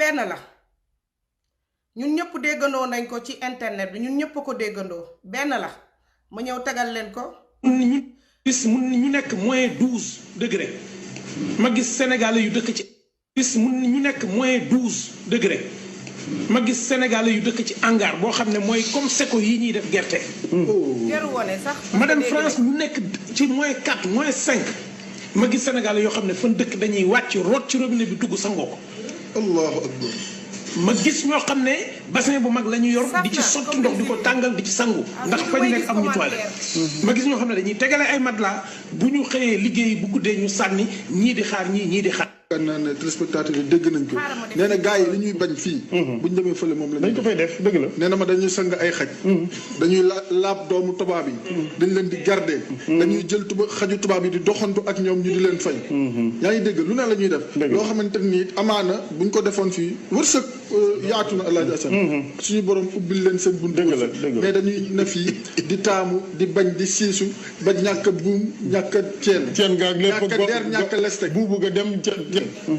benn la ñun ñëpp déggandoo nañ ko ci internet bi ñun ñëpp ko déggandoo benn la ma ñëw tegal leen ko. ñu nekk moins 12 degré ma gis Sénégalais yu dëkk ci. ñu nekk moins 12 degré ma gis Sénégalais yu dëkk ci hangar boo xam ne mooy comme seko yi ñuy def gerte. jëru woone sax. ma dem France ñu nekk ci moins 4 moins 5 ma gis Sénégalais yoo xam ne fan dëkk dañuy wàcc root ci robinet bi dugg sangoo ko. allahu akbar. ma gis ñoo xam ne bassin bu mag la ñu yor di ci sotti ndox di ko tàngal di ci sangu ndax fañ nekk am ñu toilette. ma gis ñoo xam ne dañuy tegale ay matelas bu ñu xëyee liggéey bu guddee ñu sànni ñii di xaar ñii di xaar. kan naa ne téléspectateurs yi dégg nañ ko nee na gars yi li ñuy bañ fii buñ demee fële moom la dañ ko fay def dëgg la. nee na ma dañuy sang ay xaj dañuy laab doomu tubaab yi dañ leen di garder dañuy jël xaju tubaab yi di doxantu ak ñoom ñu di leen fay yaa ngi dégg lu ne la ñuy def loo xamante ni amaana buñ ko defoon fii wërsëg yaatu na Alaaji Asan suñu borom ubbil leen seen buntu mais dañuy ne fii di taamu di bañ di siisu ba ñàkk a buum ñàkk a ceen gaag lépp ñàkk a der ñàkk a leste bu bugg a dem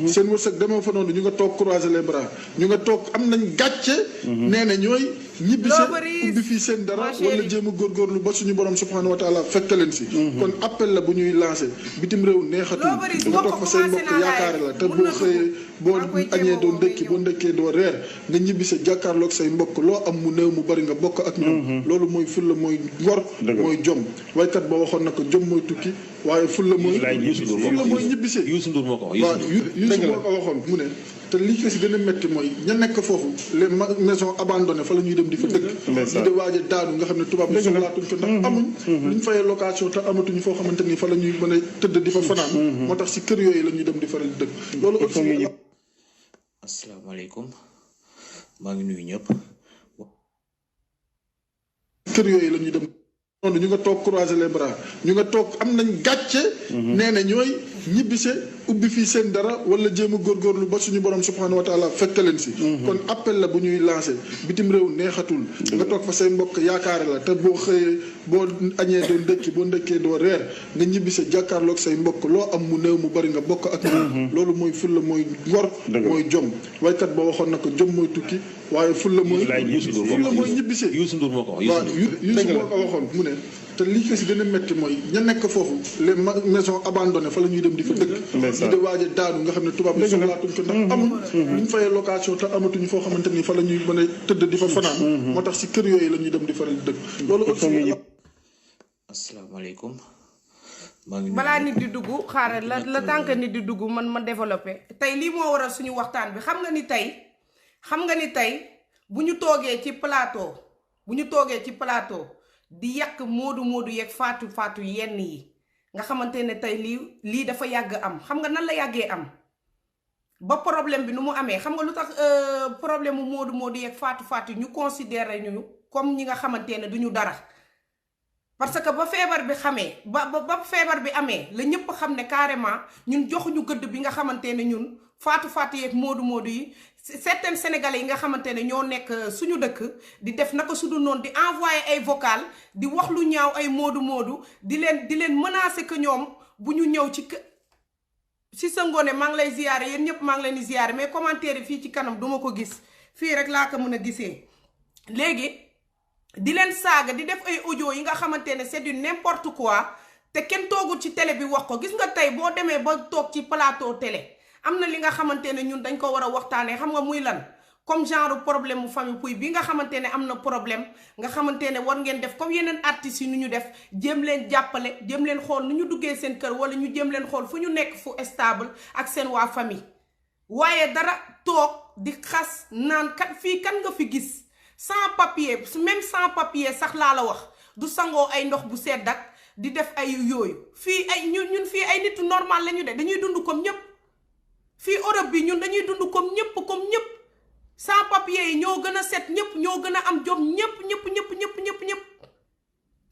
seen wërsëg demoo fa noonu ñu nga toog croiser les bras ñu nga toog am nañ gàcce nee na ñooy ñibbi seen ubbi fii seen dara wala jéem a góorgóorlu ba suñu borom subhanahu wa taala fekk leen si kon appel la bu ñuy lancé bitim réew neexatul nga toog fa say mbokk yaakaare la te boo xëyee boo añee doo ndëkki boo ndëkkee doo reer nga ñibbi sa jàkkaarloog say mbokk loo am mu néew mu bari nga bokk ak ñoom loolu mooy fulla mooy ngor mooy jom waykat ba waxoon na ko jom mooy tukki waaye fulla mooy ñibbisee Youssou Ndour moo ko waaw Youssou moo ko waxoon mu ne te li ko si gën a métti mooy ña nekk foofu les maisons abandonnées fa la ñuy dem di fa dëkk di de waaj a daanu nga xam ne tubaab bi soxlaatuñ ko ndax amuñ lu ñu fayee location te amatuñu foo xamante ni fa la ñuy mën a tëdd di fa fanaan moo tax si kër yooyu la ñuy dem di faral di dëkk loolu aussi asalaamaaleykum maa ngi nuyu ñëpp kër yooyu la ñuy dem noonu ñu nga toog croiser les bras ñu nga toog am nañ gàcce nee na ñooy ñibbise ubbi fii seen dara wala jéem a góorgóorlu ba suñu borom subhanahu wa taala fekk leen si kon appel la bu ñuy lancé bitim réew neexatul nga toog fa say mbokk yaakaare la te boo xëyee boo añee doo ndëkki boo ndëkkee doo reer nga ñibbise jàkkaarloog say mbokk loo am mu néew mu bari nga bokk ak ñoom loolu mooy fulla mooy ngor mooy jom waykat ba waxoon na ko jom mooy tukki waaye fulla mooy ñibbise Youssou Ndour moo ko waaw Youssou moo ko waxoon mu ne te li ko si gën a métti mooy ña nekk foofu les maisons abandonnées fa la ñuy dem di fa dëkk di de waaj a daanu nga xam ne tubaab bi soxlaatuñ ko ndax amuñ lu ñu fayee location te amatuñu foo xamante ni fa la ñuy mën a tëdd di fa fanaan moo tax si kër yooyu la ñuy dem di faral di dëkk loolu aussi asalaamaaleykum maa ngi balaa nit di dugg xaaral la tànk nit di dugg man développé tey lii moo waral suñu waxtaan bi xam nga ni tey bu ñu toogee ci plateau di yàq moodu yeeg faatu yenn yi nga xamante ne tey lii dafa yàgg am xam nga nan la yàggee am ba problème bi nu mu amee xam nga lu tax problème mu moodu yeeg faatu ñu considéré ñu comme ñi nga xamante ne duñu dara parce que ba feebar bi feebar bi amee la ñëpp xam ne carrément ñun joxuñu gëdd bi nga xamante ne ñun faatu yeeg moodu yi certains sénégalais yi nga xamante ne ñoo nekk suñu dëkk di def naka su dul noonu di envoyer ay vocal di wax lu ñaaw ay moodu di leen menacer que ñoom bu ñu ñëw ci sa ngoone maa ngi lay ziyaare yéen ñëpp maa ngi leen di ziyaare mais commentaire yi fii ci kanam duma ko gis fii rek laa ko mën a gisee léegi di leen saaga di def ay audio yi nga xamante ne c'est du n'importe quoi te kenn toogul ci télé bi wax ko gis nga tey boo demee ba toog ci plateau télé am na li nga xamante ne ñun dañ ko war a waxtaanee xam nga muy lan comme genre problème mu famille Pouye bi nga xamante ne am na problème nga xamante ne war ngeen def comme yeneen artistes yi nu ñu def jéem leen jàppale jéem leen xool nu ñu duggee seen kër wala ñu jéem leen xool fu ñu nekk fu stable ak seen waa famille waaye dara toog di xas naan kat fii kan nga fi gis sans papier même sans papier sax laa la wax du sangoo ay ndox bu sedd ak di def ay yooyu fii ay ñun fii ay nit normal la ñu de dañuy dund comme ñëpp fii Europe bi ñun dañuy dund comme ñëpp sans papier yi ñoo gën a set ñëpp ñoo gën a am jom ñëpp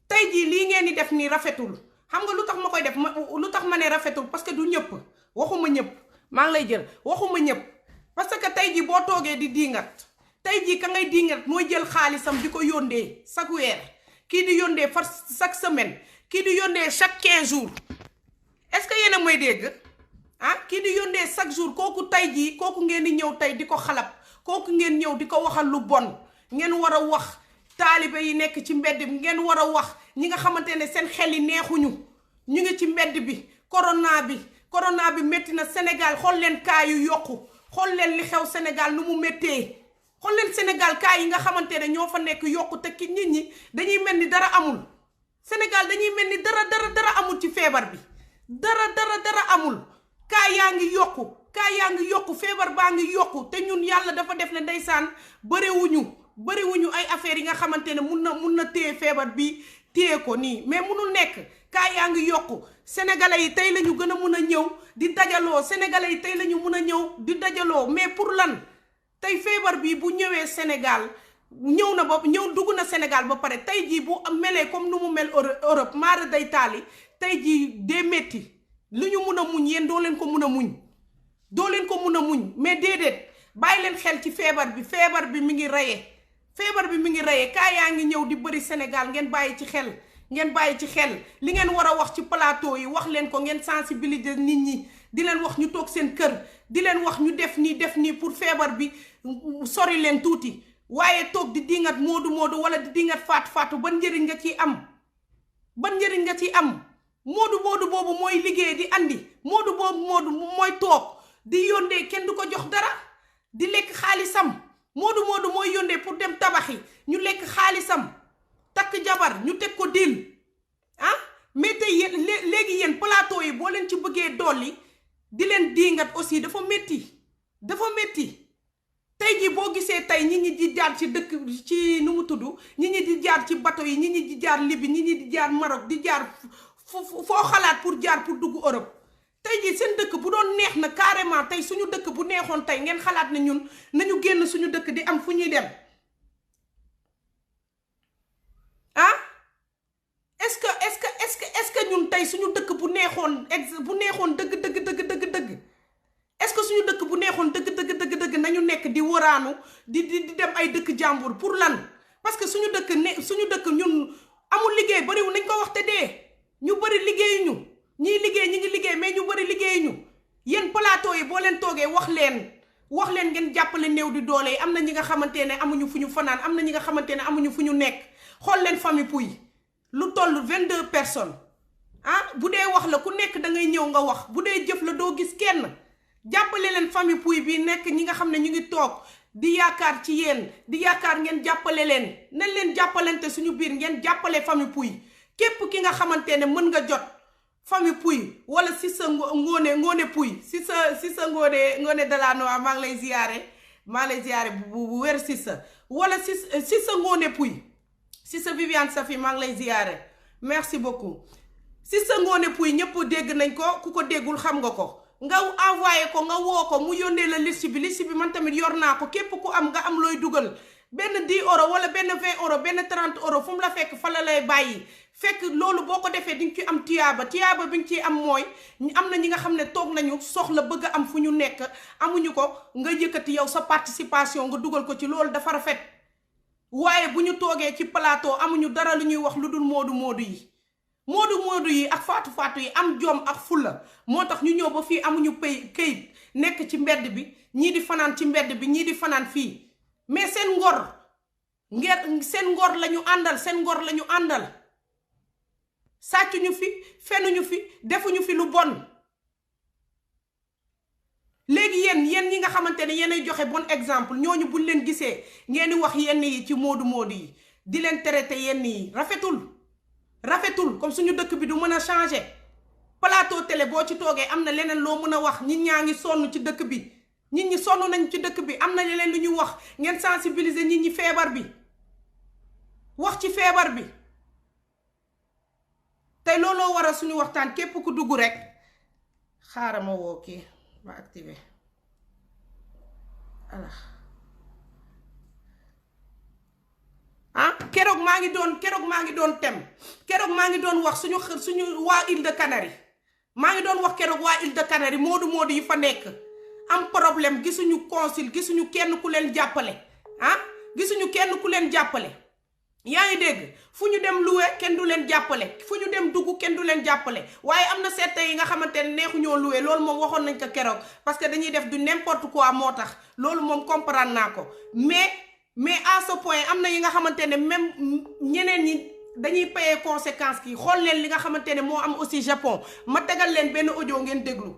tey jii lii ngeen di def nii rafetul xam nga lu tax ma koy def lu tax ma ne rafetul parce que du ñëpp waxuma ñëpp maa ngi lay jël waxuma ñëpp parce que tey jii boo toogee di diingat tey jii ka ngay diingat mooy jël xaalisam di ko yóndee chaque weer kii di yóndee chaque semaine kii di yóndee chaque 15 jours est-ce que yéen a may dégg kii di yónnee chaque jour kooku tey jii kooku ngeen di ñëw tey di ko xalab kooku ngeen ñëw di ko waxal lu bon ngeen war a wax taalibe yi nekk ci mbedd bi ngeen war a wax ñi nga xamante ne seen xel yi neexuñu ñu ngi ci mbedd bi corona bi métti na Sénégal xool leen kaa yu yokku xool leen li xew Sénégal nu mu méttee xool leen Sénégal kaa yi nga xamante ne ñoo fa nekk yokku te ki nit ñi dañuy mel ni dara amul Sénégal dañuy mel ni dara amul ci feebar bi dara amul kaa yaa ngi yokku feebar baa ngi yokku te ñun yàlla dafa def ne ndeysaan bëriwuñu ay affaires yi nga xamante ne mun na téye feebar bi téye ko nii mais munul nekk kaa yaa ngi yokku sénégalais yi tey la ñu gën a mun a ñëw di dajaloo sénégalais yi tey la ñu mun a ñëw di dajaloo mais pour lan tey feebar bi bu ñëwee Sénégal ñëw dugg na Sénégal ba pare tey jii bu melee comme nu mu mel Europe maara day taali tey jii dee métti lu ñu mun a muñ yéen doo leen ko mun a muñ mais déedéet bàyyi leen xel ci feebar bi mi ngi reye kaa yaa ngi ñëw di bëri Sénégal ngeen bàyyi ci xel li ngeen war a wax ci plateau yi wax leen ko ngeen sensibiliser nit ñi di leen wax ñu toog seen kër di leen wax ñu def nii pour feebar bi sori leen tuuti waaye toog di dingat moodu wala di dingat faatu ban njëriñ nga ciy am moodu boobu mooy liggéey di andi moodu mooy toog di yóndee kenn du ko jox dara di lekk xaalisam moodu mooy yóndee pour dem tabaxi ñu lekk xaalisam takk jabar ñu teg ko dil mais tey léegi yéen plateau yi boo leen ci bëggee dolli di leen diingat aussi dafa métti tey jii boo gisee tey ñi ñi di jaar ci dëkk ci nu mu tudd ñi ñi di jaar ci bateau yi ñi ñi di jaar Libye ñi ñi di jaar Maroc di jaar foo xalaat pour dugg Europe tey jii seen dëkk bu doon neex na carrément tey suñu dëkk bu neexoon tey ngeen xalaat ne ñun nañu génn suñu dëkk di am fu ñuy dem est-ce que ñun tey suñu dëkk bu neexoon dëgg est-ce que suñu dëkk bu neexoon dëgg nañu nekk di waraanu di dem ay dëkk jàmbur pour lan parce que suñu dëkk ñun amul liggéey bariwul nañ ko wax te dee ñu bari liggéeyuñu ñi ngi liggéey mais ñu bari liggéeyuñu yéen plateau yi boo leen toogee wax leen ngeen jàppale néew di doole yi am na ñi nga xamante ne amuñu fu ñu fanaan am na ñi nga xamante ne amuñu fu ñu nekk xool leen famille Pouye lu toll 22 personnes bu dee wax la ku nekk da ngay ñëw nga wax bu dee jëf la doo gis kenn jàppale leen famille Pouye bi nekk ñi nga xam ne ñu ngi toog di yaakaar ci yéen di yaakaar ngeen jàppale leen nañ leen jàppalante suñu biir ngeen jàppale famille Pouye képp ki nga xamante ne mën nga jot famille Pouye wala si sa ngoone Pouye si sa ngoone Delano maa ngi lay ziyaare bu wér si sa wala si sa ngoone Pouye si sa Viviane Safi maa ngi lay ziyaare merci beaucoup si sa ngoone Pouye ñëpp dégg nañ ko ku ko déggul xam nga ko nga envoyé ko nga woo ko mu yónnee la liste bi man tamit yor naa ko képp ku am nga am looy dugal benn 10 euros wala benn 20 euros benn 30 euros fu mu la fekk fa la lay bàyyi fekk loolu boo ko defee di nga ci am tiyaaba bi nga ciy am mooy am na ñi nga xam ne toog nañu soxla bëgg a am fu ñu nekk amuñu ko nga yëkkati yow sa participation nga dugal ko ci loolu dafa rafet waaye bu ñu toogee ci plateau amuñu dara lu ñuy wax lu dul moodu yi ak faatu yi am jom ak fulla moo tax ñu ñëw ba fii amuñu këyit nekk ci mbedd bi ñii di fanaan ci mbedd bi ñii di fanaan fii mais seen ngor lañu àndal sàccuñu fi fenuñu fi defuñu fi lu bon léegi yéen ñi nga xamante ne yéenay joxe bon exemple ñooñu buñ leen gisee ngeen di wax yenn yi ci moodu yi di leen traité yenn yi rafetul comme suñu dëkk bi du mën a changer plateau télé boo ci toogee am na leneen loo mën a wax nit ñaa ngi sonn ci dëkk bi nit ñi sonn nañ ci dëkk bi am na leneen lu ñuy wax ngeen sensibiliser nit ñi feebar bi wax ci feebar bi tey looloo waral suñu waxtaan képp ku dugg rek xaaral ma woo kii ma activé alors keroog maa ngi doon keroog maa ngi doon wax suñu waa Île de Canaries maa ngi doon wax keroog waa Île de Canaries moodu yi fa nekk am problème gisuñu consul gisuñu kenn ku leen jàppale gisuñu kenn ku leen jàppale yaa ngi dégg fu ñu dem loué kenn du leen jàppale fu ñu dem dugg kenn du leen jàppale waaye am na certains yi nga xamante ne neexu ñoo loué loolu moom waxoon nañ ko keroog parce que dañuy def du n'importe quoi moo tax loolu moom comprendre naa ko mais à ce point am na yi nga xamante ne même ñeneen ñi dañuy payer conséquence kii xool leen li nga xamante ne moo am aussi Japon ma tegal leen benn audio ngeen déglu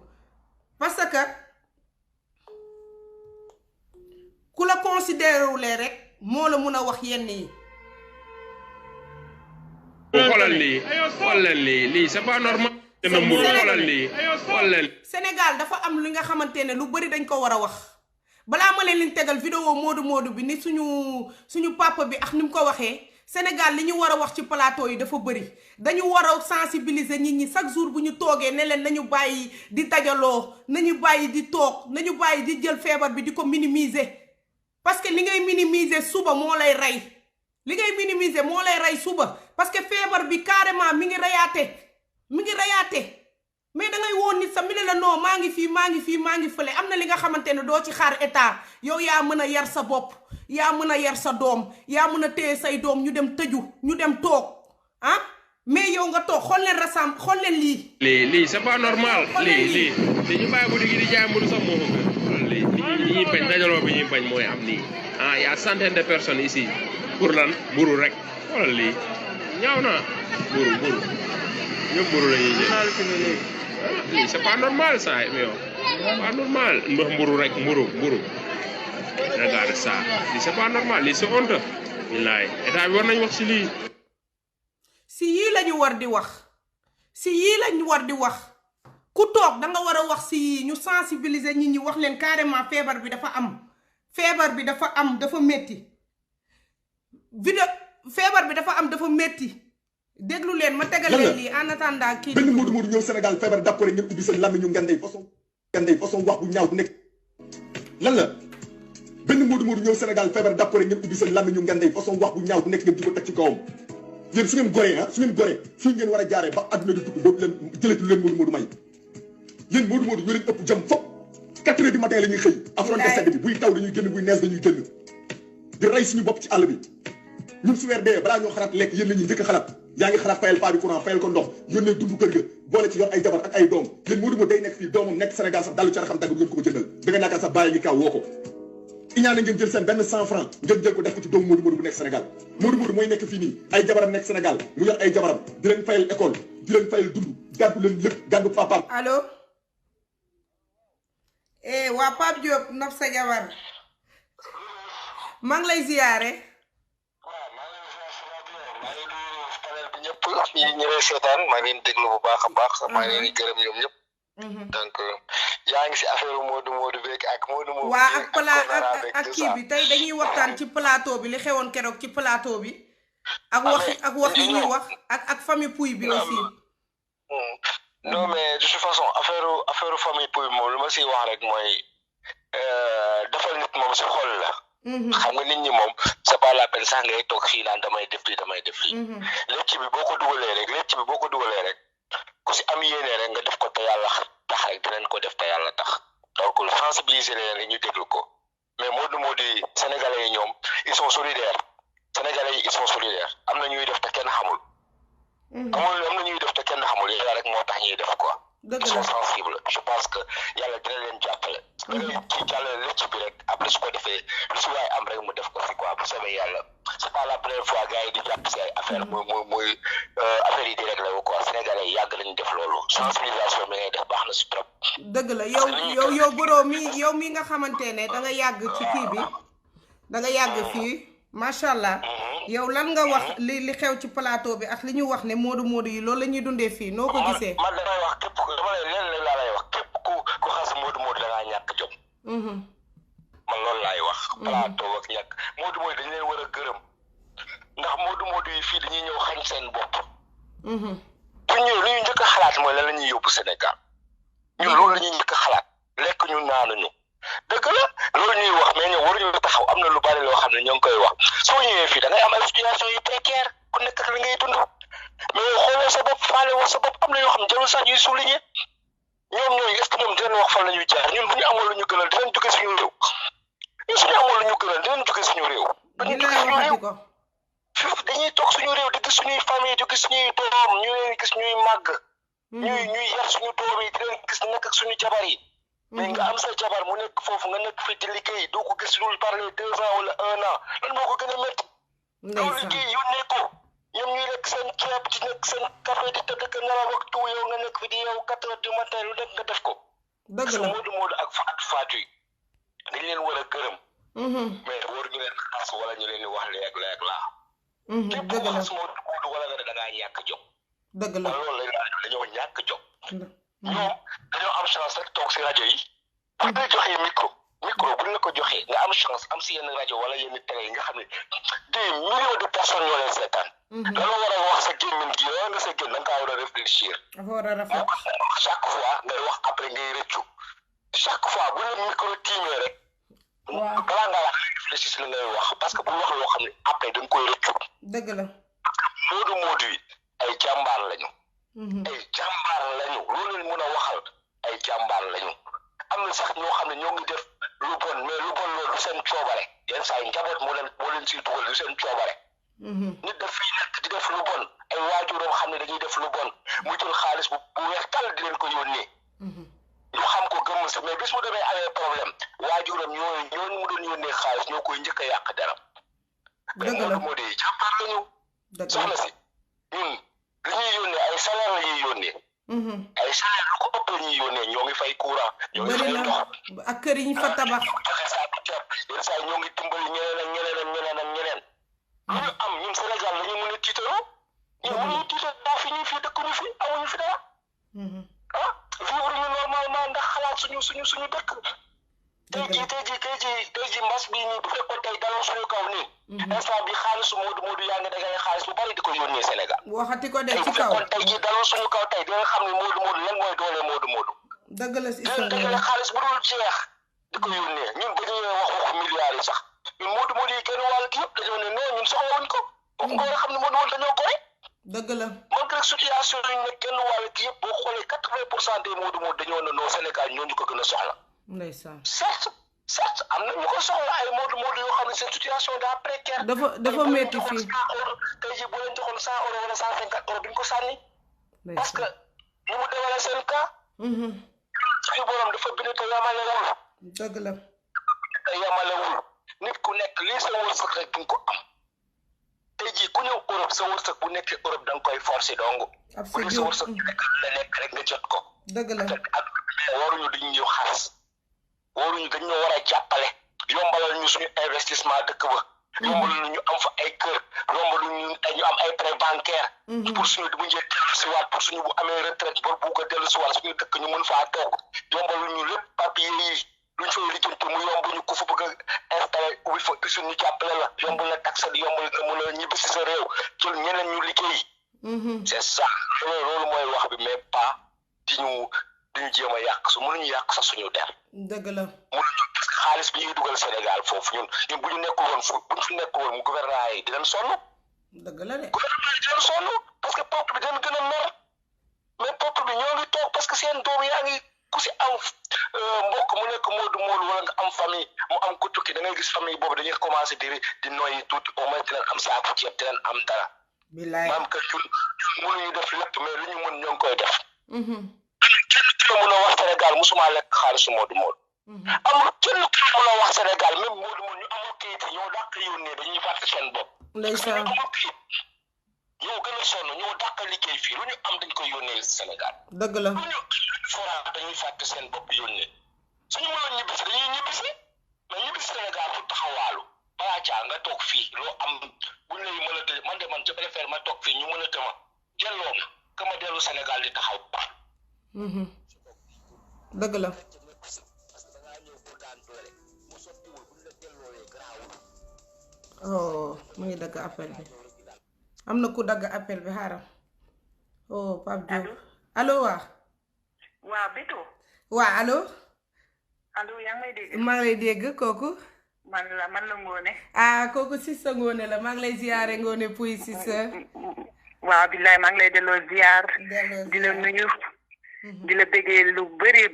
parce que ku la considéré wulee rek moo la mun a wax yenn yi. xoolal lii c'est pas normal. Sénégal dafa am li nga xamante ne lu bari dañ ko war a wax balaa ma leen tegal vidéo Modou bi ni suñu papa bi ak ni mu ko waxee Sénégal li ñu war a wax ci plateau yi dafa bari dañu war a sensibiliser nit ñi chaque jour bu ñu toogee ne leen nañu bàyyi di dajaloo nañu bàyyi di toog nañu bàyyi di jël feebar bi di ko minimiser parce que li ngay minimiser suba moo lay rey li ngay minimiser moo lay rey suba parce que feebar bi carrément mi ngi reyaate mais da ngay woon nit sa mi ne la non maa ngi fii fële am na li nga xamante ne doo ci xaar état yow yaa mën a yar sa bopp yaa mën a yar sa doom yaa mën a téye say doom ñu dem tëju ñu dem toog ah mais yow nga toog xool leen lii c'est pas normal lii ñu bàyyi bu digi di jaay mburu sax moo ko gën lii ñuy bañ dajaloo bi ñuy bañ mooy am nii y a centaine de personnes ici pour lan mburu rek xoolal lii ñaaw na mburu ñëpp mburu la ñuy jël lii c'est pas normal ça yow pas normal mburu rek mburu regarde ça lii c'est pas normal lii c'est honte billaay état bi war nañ wax si lii si yii lañu war di wax ku toog danga war a wax si yii ñu sensibiliser nit ñi wax leen carrément feebar bi dafa am dafa metti feebar bi dafa am dafa metti déglu leen ma tegal leen lii en attendant kii benn Modou ñëw Sénégal feebar dàpp rek ngeen ubbi seen làmmiñ ñu ngandey façon wax bu ñaaw bu nekk lan la benn Modou ñëw Sénégal feebar dàpp rek ngeen ubbi seen làmmiñ ñu ngandey façon wax bu ñaaw bu nekk ngeen di ko teg ci kawam yéen su ngeen goree fii ngeen war a jaaree ba adduna di tukki dootu leen jëletu leen Modou may yéen Modou ñoo leen ëpp jëm fop 4 heures du matin la ñuy xëy affronté sedd bi buy taw dañuy génn buy nees dañuy génn di rey suñu bopp ci àll bi ñun su weer dee balaa ñoo xalaat lekk yéen la ñuy njëkk a xalaat yaa ngi xalaat fayal paa bi courant fayal ko ndox yónnee dund kër ga boole ci yor ay jabar ak ay doom yéen Modou day nekk fii doomam nekk Sénégal sax dalu cara xam tàgg du ngeen ko jëndal da nga naakaar sax bàyyi ngi kaw woo ko iñaane ngeen jël seen benn 100 francs ngeen jël ko def ko ci doomu Modou bu nekk Sénégal Modou mooy nekk fii nii ay jabaram nekk Sénégal mu yor ay jabaram di leen fayal école di leen fayal dund gàddu leen lépp gàddu papaam. allo waa Pape Diop nopp sa jabar maa ngi lay ziyaare. ñëpp ñi ñëwee seetaan maa ngi leen déglu bu baax a baax maa ngi leen di gërëm ñoom ñëpp donc yaa ngi si affaire Modou beeg ak Modou waa ak kii bi tey dañuy waxtaan ci plateau bi li xewoon keroog ci plateau bi ak wax yi ñuy wax ak famille Pouye bi aussi non mais de toute façon affaire famille Pouye moom lu ma siy wax rek mooy defal nit moom si xol la xam nga nit ñi moom c'est pas la peine sax ngay toog fii naan damay def lii lecc bi boo ko dugalee rek ku si am yéene rek nga def ko te yàlla tax rek dinañ ko def te yàlla tax donc sensibiliser leen rek ñu déglu ko mais Modou yi sénégalais yi ñoom ils sont solidaires am na ñuy def te kenn xamul am na ñuy def te kenn xamul yàlla rek moo tax ñuy def quoi ils sont sensibles je pense que yàlla dina leen jàppale ci jàllale lecc bi rek après su ko defee lu si waay am rek mu def ko si quoi bu soobee yàlla c'est pas la première fois gars yi di jàpp si ay affaire muy affaire yi di réglé wu quoi sénégalais yi yàgg nañu def loolu sensibilisation bi ngay def baax na si trop dëgg la yow boroo mi nga xamante ne da nga yàgg ci kii bi da nga yàgg fii macha allah yow lan nga wax li xew ci plateau bi ak li ñu wax ne Modou yi loolu la ñuy dundee fii noo ko gisee man damay wax képp dama leen laa lay wax képp ku xas Modou da ngaa ñàkk jom man loolu laay wax plateau ak ñàkk Modou dañu leen war a gërëm ndax Modou yi fii dañuy ñëw xañ seen bopp bu ñëw lu ñu njëkk a xalaat mooy lan la ñuy yóbbu Sénégal ñun loolu la ñuy njëkk a xalaat lekk ñu naanuñu dëgg la loolu ñuy wax mais ñoom waruñu taxaw am na lu bari loo xam ne ñoo ngi koy wax soo ñëwee fii da ngay am ay situation yu précaire ku nekk ak li ngay dund mais xooloo sa bopp faale woo sa bopp am na yoo xam ne jarul sax ñuy souligner ñoom ñooñu est-ce que ñoom dinañ wax fan la ñuy jaar ñun bu ñu amoon lu ñu gënal dinañ jóge suñu réew ñun suñu amoon lu ñu gënal dinañ jóge suñu réew dañuy jóge suñu réew fii dañuy toog suñu réew di gis suñuy famille di gis suñuy doom ñu leen gis ñuy màgg ñuy yar suñu doom yi di leen gis nekk ak suñu jabar yi mais nga am sa jabar mu nekk foofu nga nekk fii di liggéey doo ko gis lu parler 2 ans wala 1 an lan moo ko gën a métti doo liggéey yónnee ko ñoom ñuy lekk seen ceeb di nekk seen café di tëdd ka nelaw waxtu yow nga nekk fi di yow 4 heures du matin lu nekk nga def ko dëgg la Modou ak faatu yi dañ leen war a gërëm mais waruñu leen xas wala ñu leen di wax léeg laa képp ku xas Modou wala nga da ngaa ñàkk jom dëgg la loolu dañoo ñàkk jom ñoom dañoo am chance rek toog si rajo yi buñ la joxee micro buñ la ko joxee nga am chance am si yenn rajo wala yenn télé yi nga xam ne des millions de personnes ñoo leen seetaan danga war a wax sa gémmiñ gi yow nga sa génn da nga kaa war a réfléchir chaque fois ngay wax après ngay rëccu chaque fois bu la micro tiimee rek balaa ngaa wax réfléchir si li ngay wax parce que bu wax loo xam ne après da nga koy rëccu dëgg la Modou yi ay jàmbaar lañu ay jàmbaar lañu loolu leen mën a waxal ay jàmbaar lañu am na sax ñoo xam ne ñoo ngi def lu bon mais lu bon loolu du seen coobare yenn saa yi njaboot moo leen siy dugal du seen coobare nit daf fiy nekk di def lu bon ay waajuram xam ne dañuy def lu bon mu jël xaalis bu weex tàll di leen ko yónnee ñu xam ko gëm si mais bis mu demee amee problème waajuram ñooñu mu doon yónnee xaalis ñoo koy njëkk a yàq dara mais moo di jàmbaar lañu soxna si ñun li ñuy yónnee ay salaire la ñuy yónnee ay salaire lu ko ëpp la ñuy yónnee ñoo ngi fay courant ñoo ngi fay ndox ak kër yi ñu fa tabax joxe saako ceeb yenn saa ñoo ngi dimbali ñeneen lu ñu am ñun Sénégal la ñu mën a tiitaroo ñun mënuñu tiitaroo fi ñu fii dëkkuñu fi amuñu fi dara vivre ñu normalement ndax xalaat suñu dëkk tey jii mbas bii nii bu fekkoon tey daloo suñu kaw nii instant bi xaalisu Modou yaa ngi dangay xaalis bu bari di ko yónnee Sénégal waxati ko de ci kaw bu fekkoon tey jii daloo suñu kaw tey di nga xam ne Modou lan mooy doole Modou dëgg la si dangay xaalis bu dul jeex di ko yónnee ñun ba ñuy wax waxu milliards yi sax ñun Modou yi kenn wàll gi yëpp dañoo ne non ñun soxlawuñ ko boobu nga war a xam ne Modou dañoo ko rek dëgg la malgré situation yi nekk kenn wàll gi yëpp boo xoolee 80% des Modou dañoo ne non Sénégal ñooñu ko gën a soxla ndeysaan certes am na ñu ko soxla ay Modou yoo xam ne seen situation daa précaire dafa métti fii tey jii boo leen joxoon 100 euros wala 150 euros duñ ko sànni parce que ñu mu demalee seen cas suñu borom dafa bind te yamalewul dëgg la te yamalewul nit ku nekk lii sa wërsëg rek duñ ko am tey jii ku ñëw Europe sa wërsëg bu nekkee Europe da nga koy forcer dong bu dee sa wërsëg nekk la nekk rek nga jot ko dëgg la mais waruñu dañu ñëw xaas waruñu dañu war a jàppale yombalal ñu suñu investissement dëkk ba yombalal ñu am fa ay kër yombalal ñu am ay prêt bancaire pour suñu bu njëkk dellu si waat pour suñu bu amee retraite bor bu ko dellu si waat suñu dëkk ñu mën faa toog yombalal ñu lépp papier yi luñ fay lijjanti mu yomb ñu ku fa bëgg a installé ubbi fa usine ñu jàppale la yomb la taxe yomb la mën a ñibbi si sa réew jël ñeneen ñu liggéey c'est ça loolu mooy wax bi mais pas diñu jéem a yàq mënuñu yàq sax suñu der dëgg la mënuñu parce que xaalis bi ñuy dugal Sénégal foofu ñun bu ñu nekkul woon buñ fi nekkul woon mu gouvernement yi dinañ sonn dëgg la de gouvernement yi dinañ sonn parce que peuple bi dinañ gën a mer mais peuple bi ñoo ngi toog parce que seen doom yaa ngi ku si am mbokk mu nekk Modou wala nga am famille mu am ko tukki da ngay gis famille boobu dañuy commencé di noyyi tuuti au moins dinañ am saako ceeb dinañ am dara maam que ñun mënuñu def lépp mais lu ñu mën ñoo ngi koy def kenn ki la mën a wax Sénégal musuma lekk xaalisu Modou amul kenn ki la mën a wax Sénégal même Modou ñu amul kayit ñoo dàq yónnee dañuy fàtte seen bopp ndeysaan ñoo gën a sonn ñoo dàq liggéey fii lu ñu am dañ koy yónnee Sénégal dëgg la lu ñu foraa dañuy fàtte seen bopp yónnee suñu mënoon ñibbisi dañuy ñibbisi mais ñibbisi Sénégal pour taxawaalu balaa caa nga toog fii loo am buñ lay mën a tëj man de man je préfère ma toog fii ñu mën a tëma jëlloo ma ka ma dellu Sénégal di taxaw ba dëgg la oh mu ngi dagg appel bi am na ku dagg appel bi xaaral oh Pape Diop allo waa Beto waa allo yaa ngi may dégg maa ngi lay dégg kooku man la Ngone kooku Sista Ngone la maa ngi lay ziyaare Ngone Pouy Sista waaw billaay maa ngi lay delloo ziyaar di la nuyu di la bëggee lu bëri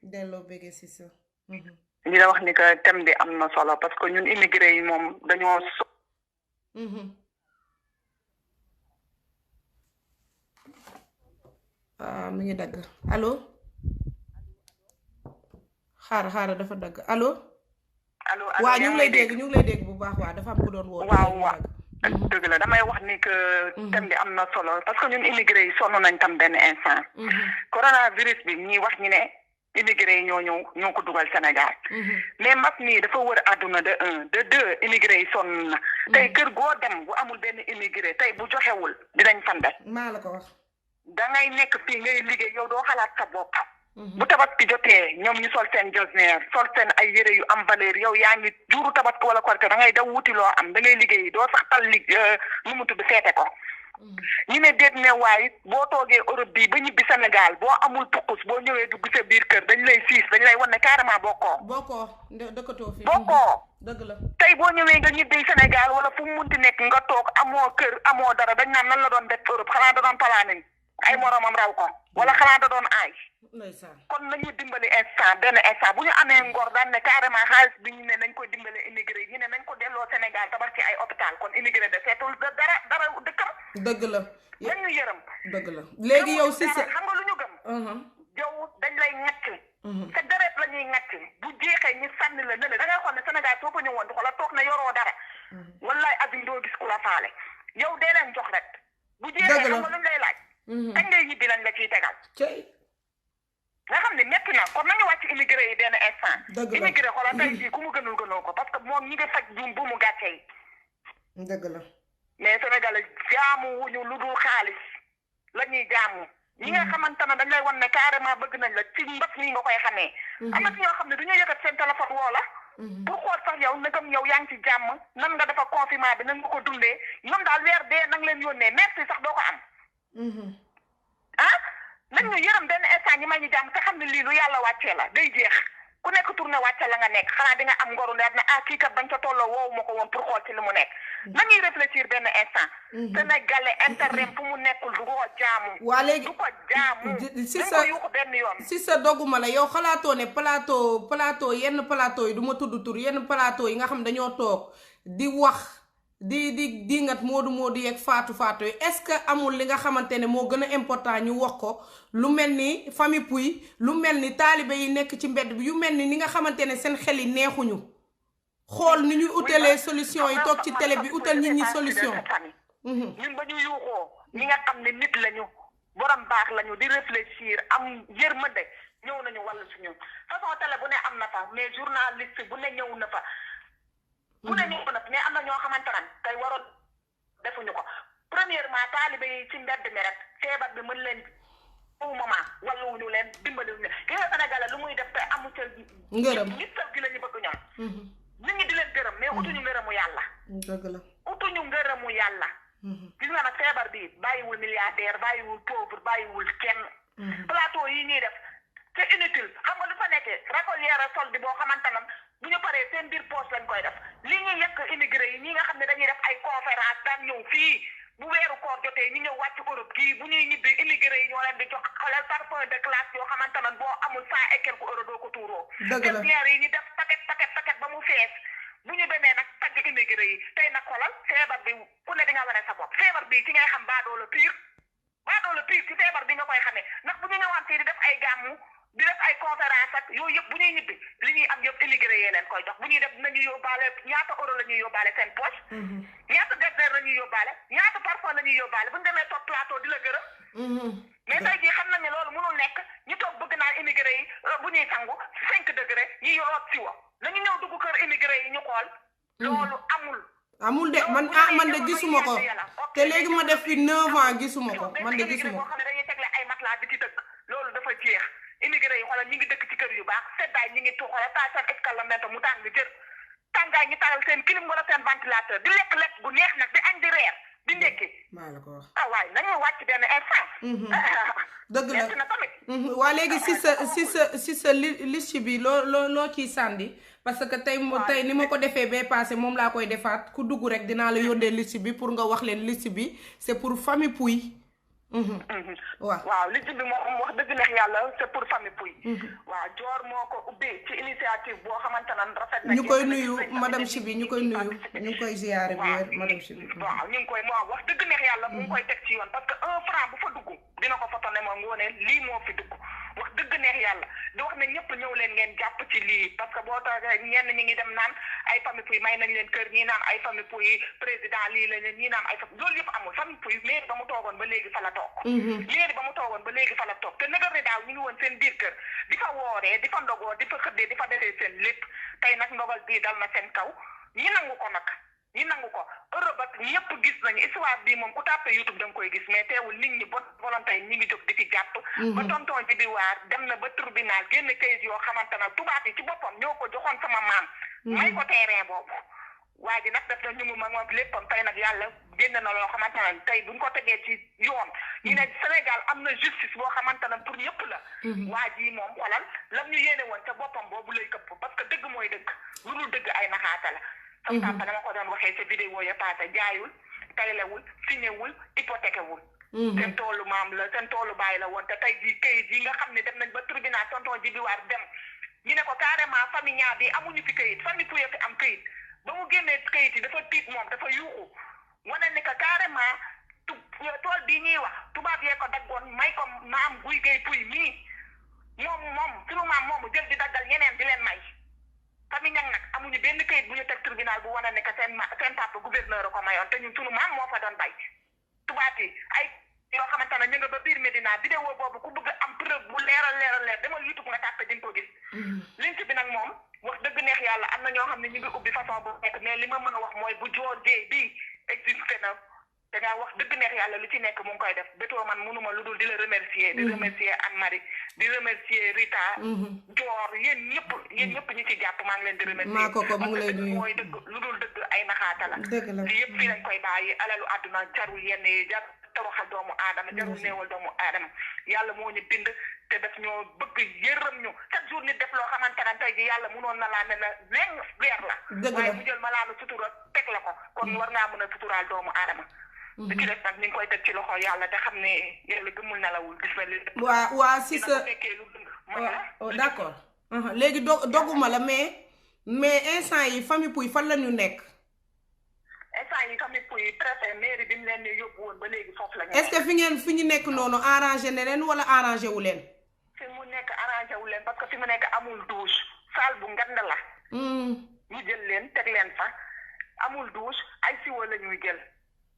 delloo bëggee Sista di la wax ni que thème bi am na solo parce que ñun immigré yi moom dañoo mi ngi dagg allo xaara dafa dagg allo. allo waaw ñu ngi lay dégg bu baax waaw dafa am ku doon woo. waaw dëgg la damay wax ni que thème bi am na solo parce que ñun immigré yi sonn nañ tam benn instant. coronavirus bi ñi wax ñi ne immigré yi ñoo ko dugal Sénégal. mais mbas nii dafa wër àdduna de un de deux immigré yi sonn na. tey kër goo dem bu amul benn immigré tey bu joxewul dinañ fande. maa la ko wax. da ngay nekk fii ngay liggéey yow doo xalaat sa bopp. bu tabaski jotee ñoom ñu sol seen josneer sol seen ay yére yu am valeur yow yaa ngi juuru tabaski wala korite da ngay daw wuti loo am da ngay liggéey doo sax tal nu mu tudd feete ko. ñu ne déet ne waaye boo toogee Europe bii ba ñibbi Sénégal boo amul pukkus boo ñëwee dugg sa biir kër dañ lay siis dañ lay wan ne carrément bokkoo dëkkatoo fi. bokkoo dëgg la. tey boo ñëwee nga ñibbi Sénégal wala fu mu munti nekk nga toog amoo kër amoo dara dañ naan nan la doon def Europe xanaa da doon palaanin ay moromam raw ko wala xanaa da doon aay. kon nañu dimbali benn instant bu ñu amee ngor daan ne carrément xaalis bi ñu ne nañ ko dimbale immigré ñu ne nañ ko delloo Sénégal tabax ci ay hôpital kon immigré de seetul dara dëkkam. dëgg la. nañ ñu yërëm. dëgg la léegi yow si sa xam nga lu ñu gëm. yow dañ lay ŋàcc. sa deret la ñuy ŋàcc bu jeexee ñu sànni la ne da ngay xool ne Sénégal soo ko ñëwoon di xoolal toog na yoroo dara. wallaay azim doo gis ku la faale yow dee leen jox rek. bu jeexee xam nga luñ lay laaj. kañ ngay ñibbi lañ la ciy tegal. nga xam ne métti na kon nañu wàcc immigré yi benn instant. dëgg la immigré xoolal tey jii ku mu gënul gënoo ko parce que moom ñi ngi faj bu mu gàcce yi. dëgg la. mais Sénégal jaamu wuñu lu dul xaalis la ñuy jaamu. ñi nga xamante ne dañ lay wan ne carrément bëgg nañ la ci mbas mi nga koy xamee. am na ci ñoo xam ne du ñu yëkkat seen téléphone woo la. pour xool sax yow nagam yow yaa ngi ci jàmm nan nga defa confinement bi nan nga ko dundee ñoom daal weer dee nang leen yónnee merci sax doo ko am. nañ ñu yërëm benn instant ñi may ñu jàmm te xam ne lii lu yàlla wàccee la day jeex ku nekk tourné wàcce la nga nekk xanaa di nga am ngoru ne ne kii kat bañ ca tolloo woowu ma ko woon pour xool ci li mu nekk nañuy réfléchir benn instant sénégalais internet fu mu nekkul du ko jaamu waa léegi du ko jaamu si sa yuuxu benn yoon si sa doguma la yow xalaatoo ne plateau yenn plateau yi du ma tudd tur yenn plateau yi nga xam dañoo toog di wax di ngat moodu yeeg faatu yi est-ce que amul li nga xamante ne moo gën a important ñu wax ko lu mel ni famille puy lu mel ni taalibe yi nekk ci mbedd bi yu mel ni nga xamante ne seen xel yi neexuñu xool ni ñuy utalee solution yi toog ci télé bi utal nit ñi solution. ñun ba ñu yuuxoo ñi nga xam ne nit lañu borom baax lañu di réfléchir am yërmande ñëw nañu wàllu suñu façon télé bu ne am na fa mais journaliste bu ne ñëw na fa. bu ne ñëw na mais am na ñoo xamante ne tey waroon defuñu ko premièrement taalibe yi ci mbedd mi rek feebar bi mën leen au moment walluwuñu leen dimbaliwuñu leen ki nga Sénégal lu muy def te amu ca ngërëm nit gi la ñu bëgg ñoom nit ñi di leen gërëm mais utuñu ngërëmu yàlla dëgg la utuñu ngërëmu yàlla gis nga nag feebar bi bàyyiwul milliardaire bàyyiwul pauvre bàyyiwul kenn plateau yi ñuy def c'est inutile xam nga lu fa nekkee récollière solde boo xamante ne bu ñu paree seen biir poche lañ koy def li ñuy yekk immigré yi ñi nga xam ne dañuy def ay conférence daan ñëw fii bu weeru koor jotee ñu ñëw wàcc Europe gii bu ñuy ñibbi immigré yi ñoo leen di jox xolal parfum de classe yoo xamante ne boo amul 100 et quelques euros doo ko tuuroo. dëgg la yi ñu def paquet ba mu fees bu ñu demee nag tagg immigré yi tey nag xolal feebar bi ku ne di nga wane sa bopp feebar bi ci ngay xam baadoo la pire ci feebar bi nga koy xamee ndax bu ñu ñëwaan fii di def ay gàmmu di def ay conférence ak yooyu yëpp bu ñuy ñibbi li ñuy am yëpp immigré yee leen koy jox bu ñuy def dinañu yóbbaale ñaata euro la ñuy yóbbaale seen poche ñaata dessert la ñuy yóbbaale ñaata parfum la ñuy yóbbaale bu ñu demee toog plateau di la gërëm mais tey jii xam nañ ne loolu mënul nekk ñu toog bëgg naa immigré yi bu ñuy sangu 5 degré ñi yoroot si wa nañu ñëw dugg kër immigré yi ñu xool loolu amul de man de gisuma ko te léegi ma def fi 9 ans gisuma ko man de gisuma ko xam ne dañuy tegle ay matelas di ci dëkk loolu dafa jeex immigré yi xoolal ñi ngi dëkk ci kër yu baax seddaay ñi ngi xoolal taal seen escalade mu tàng jër tàngaay ñi taal seen clim wala seen ventilateur di lekk bu neex nag di añ di reer di ndekki maa la ko wax waay nañu wàcc benn instant dëgg la na tamit waa léegi si sa liste bi loo ciy sànni parce que tey ni ma ko defee bee passé moom laa koy defaat ku dugg rek dinaa la yónnee liste bi pour nga wax leen liste bi c'est pour famille Pouye waaw li ci bi moom wax dëgg neex yàlla c'est pour famille Pouye. waaw Dior moo ko ubbee ci initiative boo xamante ne rafet na. ñu koy nuyu madame Chibi ñu koy nuyu ñu ngi koy ziyaare bu wér madame Chibi. waaw ñu ngi koy wax dëgg neex yàlla mu ngi koy teg ci yoon parce que 1 franc bu fa dugg dina ko foto ne ma ngoone lii moo fi dugg wax dëgg neex yàlla di wax ne ñëpp ñëw leen ngeen jàpp ci lii parce que boo taxee ñenn ñi ngi dem naan ay famille Pouye may nañ leen kër ñii naan ay famille Pouye président lii la leen ñii naan ay loolu yëpp amul famille Pouye mairie ba mu toogoon ba léegi fa la toog mairie ba mu toogoon ba léegi fa la toog te nëgër ni daaw ñu ngi woon seen biir kër di fa wooree di fa ndogoo di fa xëddee di fa defee seen lépp tey nag ndogal bii dal na seen kaw ñi nangu ko nag ñi nangu ko Europe ak ñëpp gis nañu histoire bii moom ku tàppee YouTube da nga koy gis mais teewul nit ñi bon volonté ñi ngi jóg di ci jàpp ba tonton ji bi waar dem na ba tribunal génn kayit yoo xamante ne tubaab yi ci boppam ñoo ko joxoon sama maam may ko terrain boobu waa ji nag def na ñu mu ma moom léppam tey nag yàlla génn na loo xamante ne tey buñ ko tegee ci yoon ñu ne Sénégal am na justice boo xamante ne pour ñëpp la waa ji moom xolal lam ñu yéene woon ca boppam boobu lay këpp parce que dëgg mooy dëgg lu dul dëgg ay naxaata la sama papa dama ko doon waxee sa vidéo ya passé jaayul taylewul signéwul hypothéqué wul seen toolu maam la seen toolu bàyyi la woon te tey jii kayit yi nga xam ne dem nañ ba tribunal tonton ji bi waar dem ñu ne ko carrément famille ñaar bi amuñu fi kayit famille Pouye fi am kayit ba mu génnee kayit yi dafa tiit moom dafa yuuxu wane ne que carrément tool bii ñuy wax tubaab yee ko daggoon may ko maam Guy Gay Pouye mii moom sunu maam moomu jël di daggal ñeneen di leen may famille ñang nag amuñu benn kayit bu ñu teg tribunal bu wane ne que seen papa gouverneur ko mayoon te ñun sunu maam moo fa doon bay tubaab yi ay yoo xamante ne ñu nga ba biir Medina vidéo boobu ku bëgg am preuve bu leer demal YouTube nga tàppe di nga ko gis link bi nag moom wax dëgg neex yàlla am na ñoo xam ne ñu ngi ubbi façon bu nekk mais li ma mën a wax mooy bu Dior Dieye bii existé na dangaa wax dëgg neex yàlla lu ci nekk mu ngi koy def bétoo man mënuma lu dul di la remercier di remercier Anne-Marie di remercier Rita Dior yéen ñëpp ñu ci jàpp maa ngi leen di remercier maa ko mu ngi lay nuyu mooy dëgg lu dul dëgg ay naxaata la li yëpp fii lañ koy bàyyi alalu àdduna jarul yenn yi jar tawaxal doomu aadama jarul néewal doomu aadama yàlla moo ñu bind te daf ñoo bëgg yërëm ñu chaque jour nit def loo xamante ne tey ji yàlla mënoon na laa ne la léegi weer la waaye mu jël malaanu sutura teg la ko kon war ngaa mën a suturaal doomu aadama li ci def nag ñu ngi koy teg ci loxo yàlla te xam ne yàlla gëmul nelawul gis na li waa si sa d'accord léegi doguma la mais instant yi famille Pouye fan la ñu nekk instant yi famille Pouye préfet mairie bi mu leen ne yóbbu woon ba léegi foofu la ñu est-ce que fi ñu nekk noonu arrangé ne leen wala arrangé wu leen fi mu nekk arrangé wu leen parce que fi mu nekk amul douche salle bu ngand la ñu jël leen teg leen fa amul douche ay siwo la ñuy jël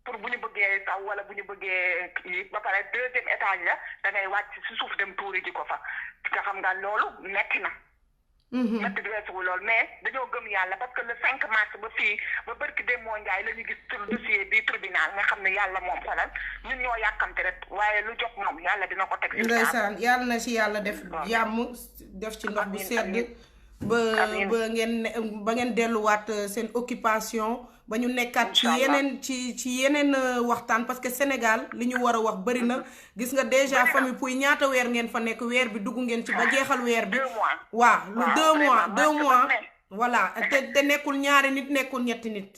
pour bu ñu bëggee taw wala bu ñu bëggee kii ba pare 2e étage la da ngay wàcc si suuf dem tuuri ji ko fa nga xam nga loolu metti na metti di weesuwu loolu mais dañoo gëm yàlla parce que le 5 mars ba fii ba barki dem moo njaay la ñu gis dossier bi tribunal nga xam ne yàlla moom xolal ñun ñoo yàkkamte rek waaye lu jot moom yàlla dina ko teg si ndeysaan yàlla na si yàlla def jàmm def ci ndox bu sedd ba ngeen delluwaat seen occupation ba ñu nekkaat ci yeneen waxtaan parce que Sénégal li ñu war a wax bëri na gis nga déjà famille Pouye ñaata weer ngeen fa nekk weer bi dugg ngeen ci ba jeexal weer bi waaw lu 2 mois voilà te nekkul ñaari nit nekkul ñetti nit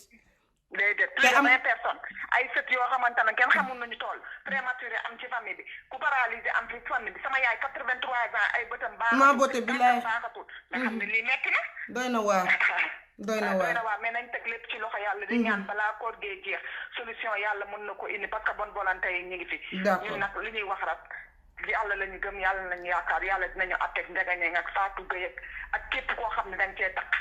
déedéet plus de 20 personnes ay sët yoo xamante ne kenn xamul nañu tool prématuré am ci famille bi ku paralysé am ci famille bi sama yaay 83 ans ay bëtam maa bote bi laay baaxatul nga xam ne lii metti na doy na waar mais nañ teg lépp ci loxo yàlla di ñaan balaa koor gee jeex solution yàlla mën na ko indi parce que bonne volonté yi ñu ngi fi ñun nag li ñuy wax rek yàlla la ñu gëm yàlla lañu yaakaar yàlla dinañu atteg ndegañe ak Fatou Gueye ak képp koo xam ne dañ cee takk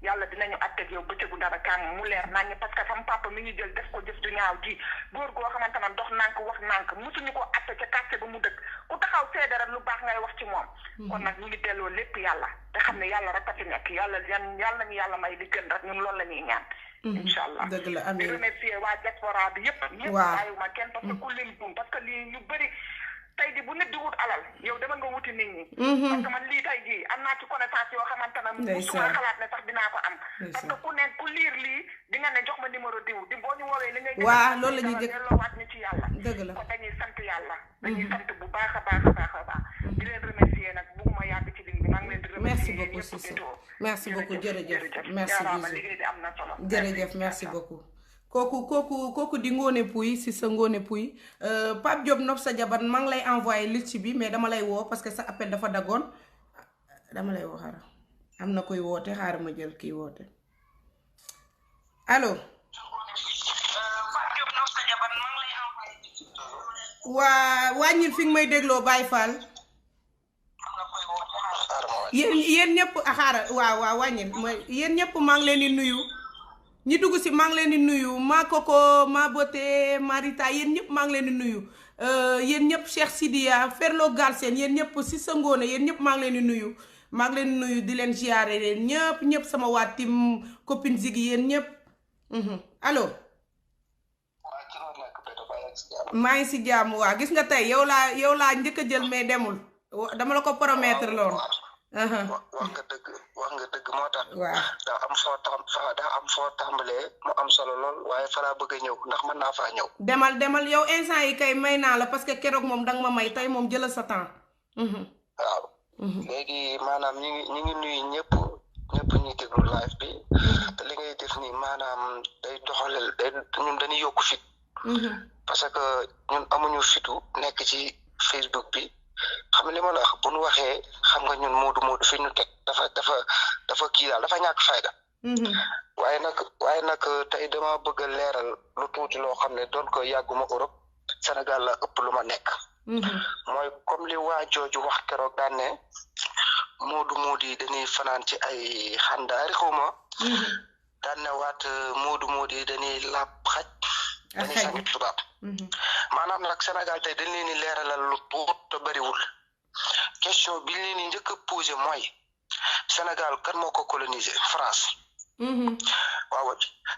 yàlla dinañu atteg yow bëccëgu dara kàng mu leer nañ parce que sama papa mi ñu jël def ko jëf du ñaaw ji góor goo xamante ne dox nànk wax nànk mosuñu ko atte ca quartier ba mu dëkk ku taxaw seede rek lu baax ngay wax ci moom kon nag ñu ngi delloo lépp yàlla te xam ne yàlla rek a fi nekk yàlla nañu yàlla may li gën rek ñun loolu la ñuy ñaan incha allah dëgg la amiin di remercier waa diaspora bi yëpp bàyyiwuma kenn parce que ku lim buum parce que lii ñu bëri tey di bu nit di wut alal yow dama nga wuti nit ñi parce que man lii tey jii am naa ci connaissance yoo xamante ne musuma xalaat ne sax dinaa ko am parce que ku liir lii di nga ne jox ma numéro diw di boo ñu woowee li ngay waaw loolu la ñuy jëkk delloowaat ñu ci yàlla dëgg la kon dañuy sant yàlla dañuy sant bu baax a baax a baax a baax di leen remercier nag bugguma yàgg ci ligne bi maa ngi leen di remercier merci beaucoup Cissé merci beaucoup jërëjëf merci liggéey bi am na solo jërëjëf merci beaucoup kooku di Ngoné Pouye si sa Ngoné Pouye Pape Diop nopp sa jabar maa ngi lay envoyé liste bi mais dama lay woo parce que sa appel dafa daggoon dama lay woo xaaral am na koy woote xaaral ma jël kii woote allo waa wàññil fi nga may dégloo Baye Fall yéen ñëpp xaaral waaw wàññil mooy yéen ñëpp maa ngi leen di nuyu ñi dugg si maa ngi leen di nuyu ma Koko ma Beauté Marita yéen ñëpp maa ngi leen di nuyu yéen ñëpp Cheikh Sidia Ferlo Galsen yéen ñëpp si sa Ngoné yéen ñëpp maa ngi leen di nuyu maa ngi leen di nuyu di leen ziare leen ñëpp sama waa tim copine Ziggy yéen ñëpp allo maa ngi si jàmm waa gis nga tey yow laa njëkk a jël mais demul dama la ko promettre loolu wax nga dëgg moo tax waaw daa am foo tàmbalee mu am solo lool waaye fa laa bëgg a ñëw ndax mën naa faa ñëw demal yow instant yi kay may naa la parce que keroog moom danga ma may tey moom jëlal sa temps waaw léegi maanaam ñi ngi nuyu ñëpp ñuy déglu live bi te li ngay def nii maanaam day doxaleel ñun dañuy yokku fit parce que ñun amuñu fitu nekk ci Facebook bi xam li ma la wax bu ñu waxee xam nga ñun moodu fi ñu teg dafa kii daal dafa ñàkk fayda waaye nag tey dama bëgg a leeral lu tuuti loo xam ne doon ko yàgguma Europe Sénégal la ëpp lu ma nekk mooy comme li waa jooju wax keroog daan ne moodu yi dañuy fanaan ci ay xandaari xawma daan ne waat moodu yi dañuy laab xaj dañuy sangi tubaab maanaam nag Sénégal tey dañ leen di leeralal lu tuut te bëriwul question bi leen di njëkk a posé mooy Sénégal kan moo ko colonisé France waaw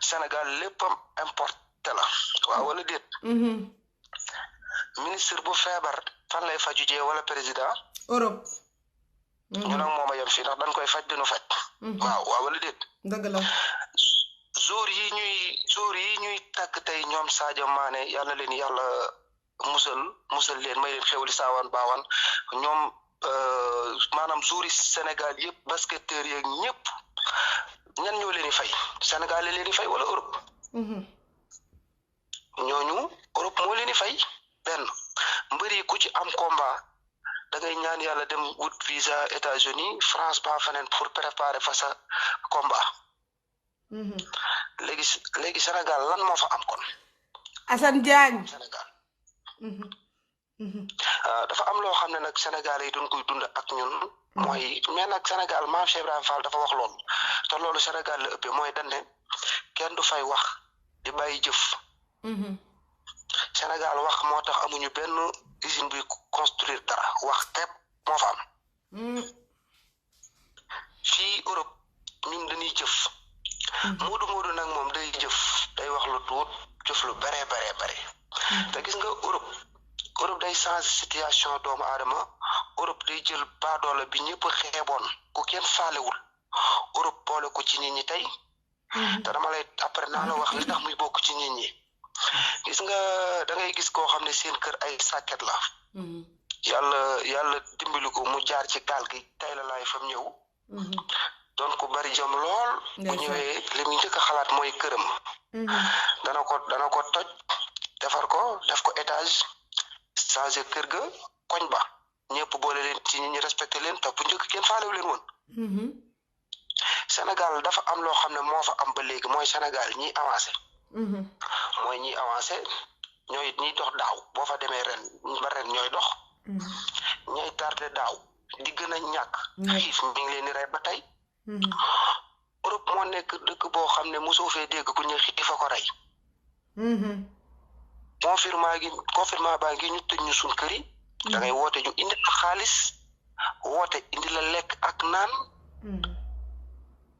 Sénégal léppam importé la waaw wala déet ministre bu feebar fan lay faju jee wala président Europe ñu nag moom a yem fii ndax dañ koy faj dinu faj waaw wala déet dëgg la jour yi ñuy tàkk tey ñoom Sadio Mané yàlla leen yàlla musal leen may leen xewli saawaan baawaan ñoom maanaam jour yi Sénégal yëpp basketteurs yeeg ñëpp ñan ñoo leen di fay Sénégal leen di fay wala Europe ñooñu Europe moo leen di fay benn mbër yi ku ci am combat da ngay ñaan yàlla dem wut visa États-Unis France ba feneen pour préparer fa sa combat léegi Sénégal lan moo fa am kon Assane Diagne Sénégal dafa am loo xam ne nag Sénégal yi duñ koy dund ak ñun mooy mais nag Sénégal maam Cheikh Ibrahima Fall dafa wax loolu te loolu Sénégal la ëppee mooy dañ ne kenn du fay wax di bàyyi jëf Sénégal wax moo tax amuñu benn usine buy construire dara wax tepp moo fa am fii Europe ñun dañuy jëf moodu nag moom day jëf day wax lu tuut jëf lu bare te gis nga Europe day changer situation doomu aadama Europe day jël baadoole bi ñëpp xeeboon ku kenn faalewul Europe boole ko ci nit ñi tey te dama lay après naa la wax li tax muy bokk ci nit ñi gis nga da ngay gis koo xam ne seen kër ay sàkket la yàlla dimbali ko mu jaar ci gaal gi tey la laay fam ñëw doon ko bari jom lool bu ñëwee li mu njëkk a xalaat mooy këram dana ko toj defar ko def ko étage changé kër ga koñ ba ñëpp boole leen ci ñi respecté leen te bu njëkk kenn faalewu leen woon Sénégal dafa am loo xam ne moo fa am ba léegi mooy Sénégal ñi avancé mooy ñi avancé ñooy dox daaw boo fa demee ren ñooy dox ñooy tardé daaw di gën a ñàkk xiif mi ngi leen di rey ba tey Europe moo nekk dëkk boo xam ne mosoo fee dégg ku ñu xiifa ko rey confinement baa ngi ñu tëj ñu suñ kër yi da ngay woote ñu indi la xaalis woote indi la lekk ak naan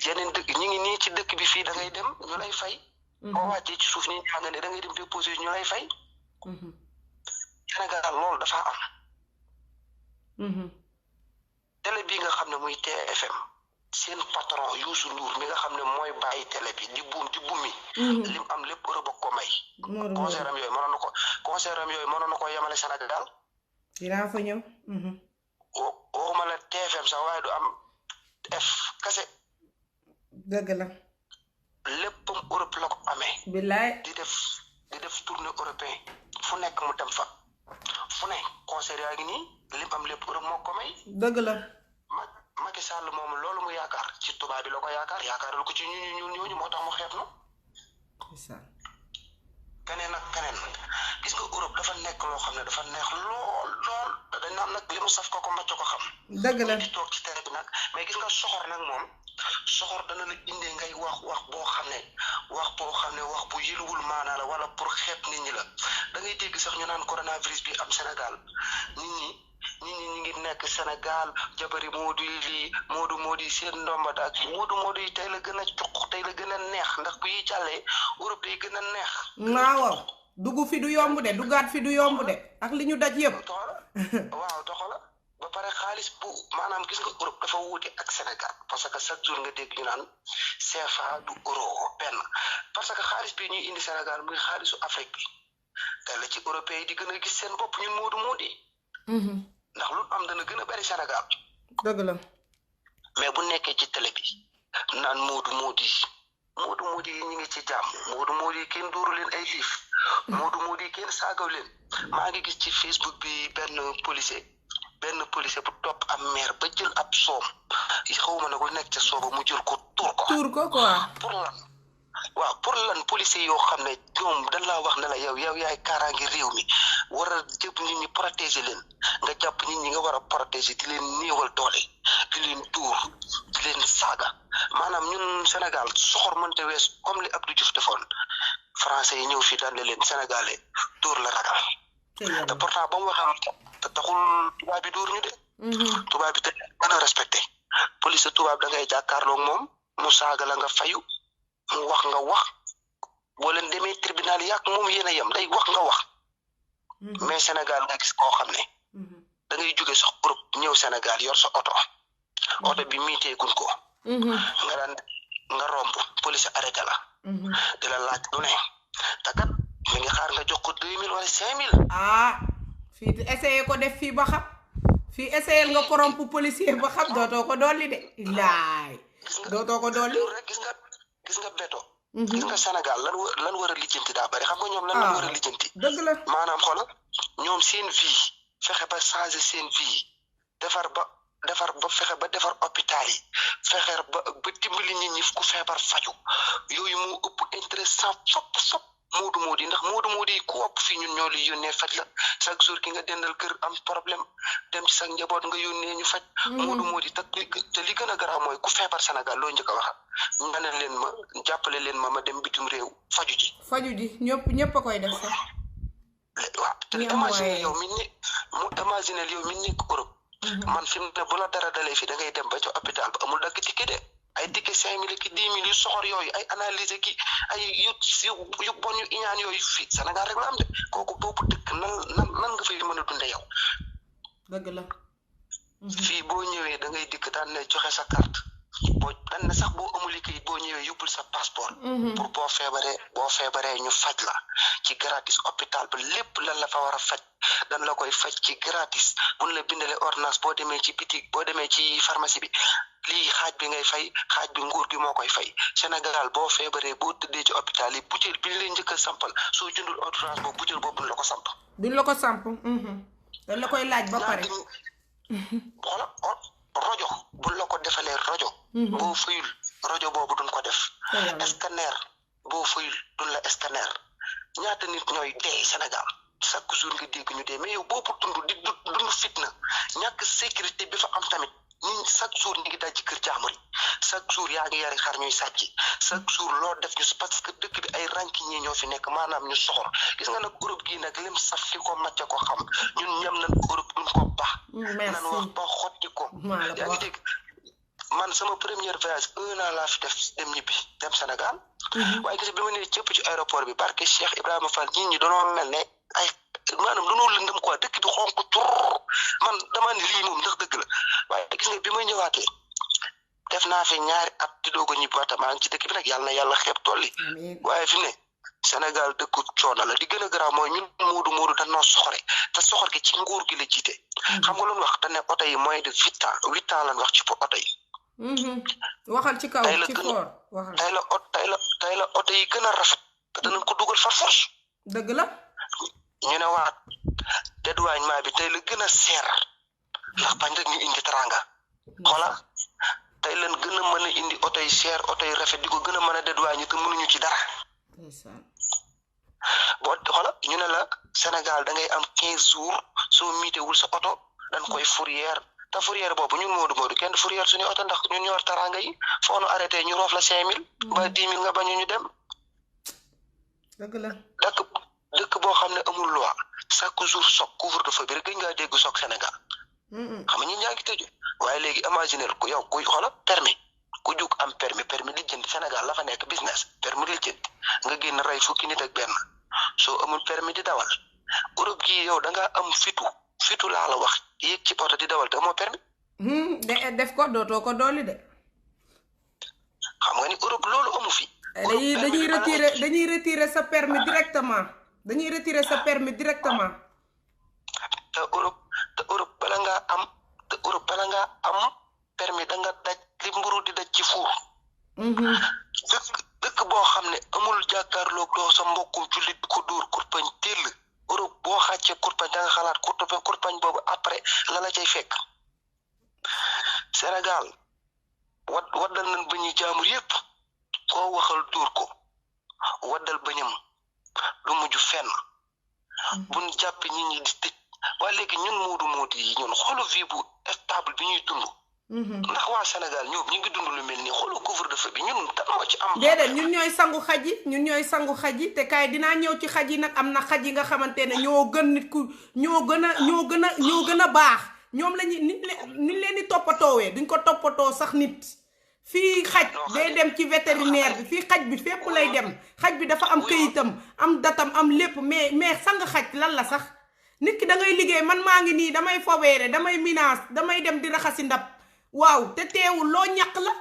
yeneen dëkk ñu ngi nii ci dëkk bi fii da ngay dem ñu lay fay boo wàccee ci suuf ni ñaa nga ne da ngay dem déposé ñu lay fay Sénégal loolu dafa am télé bi nga xam ne muy TFM seen patron Youssou Ndour mi nga xam ne mooy bàyyi télé bi di bumi lim am lépp Europe ko may concert am yooyu mënoon na ko yemale Sénégal dinaa fa ñëw waxuma la TFM sax waaye du am F kase dëgg la léppam Europe la ko amee billaay di def tournée européen fu nekk mu dem fa fu ne concert yaa ngi nii lim am lépp Europe moo ko may. dëgg la. Macky Sall moom loolu mu yaakaar ci tubaab bi la ko yaakaarul ko ci ñooñu moo tax mu xeeb no keneen ak keneen gis nga Europe dafa nekk loo xam ne dafa neex lool dañ naan nag li mu saf ko macc ko xam. dëgg la di toog ci tere bi nag mais gis nga soxor nag moom soxor dana la indee ngay wax boo xam ne wax bu yëluwul maanaa la wala pour xeeb nit ñi la da ngay dégg sax ñu naan coronavirus bi am Sénégal nit ñi ngi nekk Sénégal jabari Moodu yi Moodu yi seen ndomba daal Moodu yi tey la gën a cuq tey la gën a neex ndax bu yi jàllee Europe day gën a neex. waaw dugg fi du yomb de duggaat fi du yomb de ak li ñu daj yëpp. waaw doxala ba pare xaalis bu maanaam gis nga Europe dafa wuute ak Sénégal parce que chaque jour nga dégg ñu naan CFA du euro benn parce que xaalis bi ñuy indi Sénégal muy xaalisu Afrique bi tey la ci européen yi di gën a gis seen bopp ñun Moodu yi. ndax lu am dana gën a bari Sénégal. dëgg la. mais bu nekkee ci télé bi naan Moodu yi ñu ngi ci jàmm Moodu yi kenn dóoru leen ay liif Moodu yi kenn saagaw leen maa ngi gis ci Facebook bi benn policier bu topp am maire ba jël ab soom xawma na ko nekk ca sooba mu jël ko tuur ko quoi pour lan policier yoo xam ne ñoom dañ laa wax ne la yow yaay kaaraange réew mi war a jëpp nit ñi protéger leen nga jàpp nit ñi nga war a protéger di leen néewal doole di leen tuur di leen saaga maanaam ñun Sénégal soxor mënte wees comme li Abdou Diouf defoon français yi ñëw fii daan leen sénégalais dóor la ragal te pourtant ba mu waxee te taxul tubaab bi dóor ñu de tubaab bi te gën a respecté police tubaab da ngay jàkkaarloog moom mu saaga la nga fayu mu wax nga wax boo leen demee tribunal yàq moom yéen a yem day wax nga wax mais Sénégal nga gis koo xam ne da ngay jóge sax Europe ñëw Sénégal yor sa oto bi miiteegun ko nga daan nga romb police arrêté la di la laaj lu ne te kat mi ngi xaar nga jox ko 2000 wala 5000 fii essayé ko def fii ba xam fii essayé nga corrompu policier ba xam dootoo ko dolli de laay dootoo ko dolli rek gis nga beto gis nga Sénégal lan war a lijjanti daa bari xam nga ñoom lan war a lijjanti dëgg la maanaam xoolal ñoom seen vie fexe ba changer seen vie defar ba fexe ba defar hôpital yi fexe ba dimbali nit ñi ku feebar faju yooyu moo ëpp intéressant fop Moodu yi ndax Moodu yi ku ëpp fii ñun ñoo li yónnee faj la chaque jour ki nga dendal kër am problème dem ci sa njaboot nga yónnee ñu faj Moodu yi te li gën a garaaw mooy ku feebar Sénégal loo njëkk a wax nga ne leen ma jàppale leen ma dem bitim réew faju ji ñëpp a koy def sax waaw te imagine yow mi nekk Europe man fi mu ne bu la dara dalee fi da ngay dem ba ci hôpital ba amul dagg ticket de ay ticket 5000 ki 10 000 yu soxor yooyu ay analyse ki ay yu bon yu iñaan yooyu fii Sénégal rek la am de kooku boobu dëkk nan nga fay mën a dunde yow dëgg la fii boo ñëwee da ngay dikk daan ne joxe sa carte dan ne sax boo amul kayit boo ñëwee yóbbul sa passeport pour boo feebaree ñu faj la ci gratis hôpital ba lépp lan la fa war a faj dan la koy faj ci gratis buñ la bindalee ordonnance boo demee ci boutique boo demee ci pharmacie bi lii xaaj bi ngay fay xaaj bi nguur gi moo koy fay Sénégal boo feebaree boo tëddee ci hôpital yi butéel bi ñu leen njëkk a sampal soo jëndul ordonnance boobu butéel boobu duñ la ko samp dañ la koy laaj ba pare xoola rojo buñ la ko defalee rojo boo fayul rojo boobu duñ ko def scanner boo fayul duñ la scanner ñaata nit ñooy dee Sénégal chaque jour nga dégg ñu dee mais yow boobu dund fitna ñàkk sécurité bi fa am tamit ñun chaque jour ñu ngi daj ci kër jaamur yi chaque jour yaa ngi yari xar ñuy sàcc chaque jour loo def ñu parce que dëkk bi ay ranki ñi ñoo fi nekk maanaam ñu soxor gis nga nag Europe gii nag lim saf fi ko macca ko xam ñun ñam nañ Europe duñ ko baax nan wax ba xotti ko yaa ngi dégg man sama première voyage 1 an laa fi def dem ñibbi dem Sénégal waaye gis bi ma nee cëpp ci aéroport bi barke Cheikh Ibrahima Fall nit ñi dañoo mel ne ay maanaam dañoo lëndëm quoi dëkk bi xonk cur man dama ne lii moom ndax dëgg la waaye gis nga bi ma ñëwaatee def naa fi ñaari at di doog a ñibbiwaat maa ngi ci dëkk bi nag yàlla na yàlla xeeb tool yi waaye fi ne Sénégal dëkku coono la di gën a garaaw mooy ñun Moodu dañoo soxore te soxor gi ci nguur gi la jiite xam nga loolu wax te ne oto yi moins de 8 ans lañ wax ci pour oto yi waxal ci kaw ci foor tey la oto yi gën a rafet te danañ ko dugal far force. dëgg la. ñu ne waat dédouanement bi tey la gën a seer ndax bañ rek ñu indi teranga xoola tey leen gën a mën a indi oto yi seer oto yi rafet di ko gën a mën a dédouané te mënuñu ci dara. boo xoola ñu ne la Sénégal da ngay am 15 jours soo miitewul sa oto dañ koy fourrière te fourrière boobu ñun moodu kenn du fourrière suñu oto ndax ñun ñor teranga yi foo nu arrêté ñu roof la 5000 ba 10 000 nga bañu ñu dem. dëgg la. dëkk boo xam ne amul loi chaque jour soog couvre-feu bi rek gëj ngaa dégg soog Sénégal. xam nga ñi ñaa ngi tëju waaye léegi imaginer ku yow kuy xoola permis ku jug am permis lijjanti Sénégal la fa nekk business permis lijjanti nga génn rey fukki nit ak benn soo amul permis di dawal Europe gii yow da ngaa am fitu laa la wax yéeg ci oto di dawal te amoo permis. def ko dootoo ko dooli de. xam nga ni Europe loolu amu fi. dañuy retirer sa permis directement. dañuy retirer sa permis directement. te Europe bala ngaa am permis da nga daj li mburu di daj ci fuur. dëkk boo xam ne amul jàkkaarloog doo sa mbokkum jullit ko dóor kurpañ teel Europe boo xàccee kurpañ da nga xalaat kurpañ boobu après la la cay fekk. Sénégal waddal nañ ba ñuy jaamur yépp koo waxal dóor ko waddal bañam du mujj fenn buñ jàpp nit ñi di tëj waaye léegi ñun moodu yi ñun xoolu vie bu stable bi ñuy dund ndax waa Sénégal ñoom ñu ngi dund lu mel nii xoolu couvre-feu bi ñun tan moo ci am déedéet ñun ñooy sangu xaj yi te kaay dinaa ñëw ci xaj yi nag am na xaj yi nga xamante ne ñoo gën nit ku ñoo gën a baax ñoom lañu nit leen di toppatoowee duñ ko toppatoo sax nit fii xaj day dem ci vétérinaire bi fii xaj bi fépp lay dem xaj bi dafa am këyitam am datam am lépp mais sang xaj lan la sax nit ki da ngay liggéey man maa ngi nii damay fobeere damay minaas damay dem di raxasi ndab waaw te teewul loo ñàkk la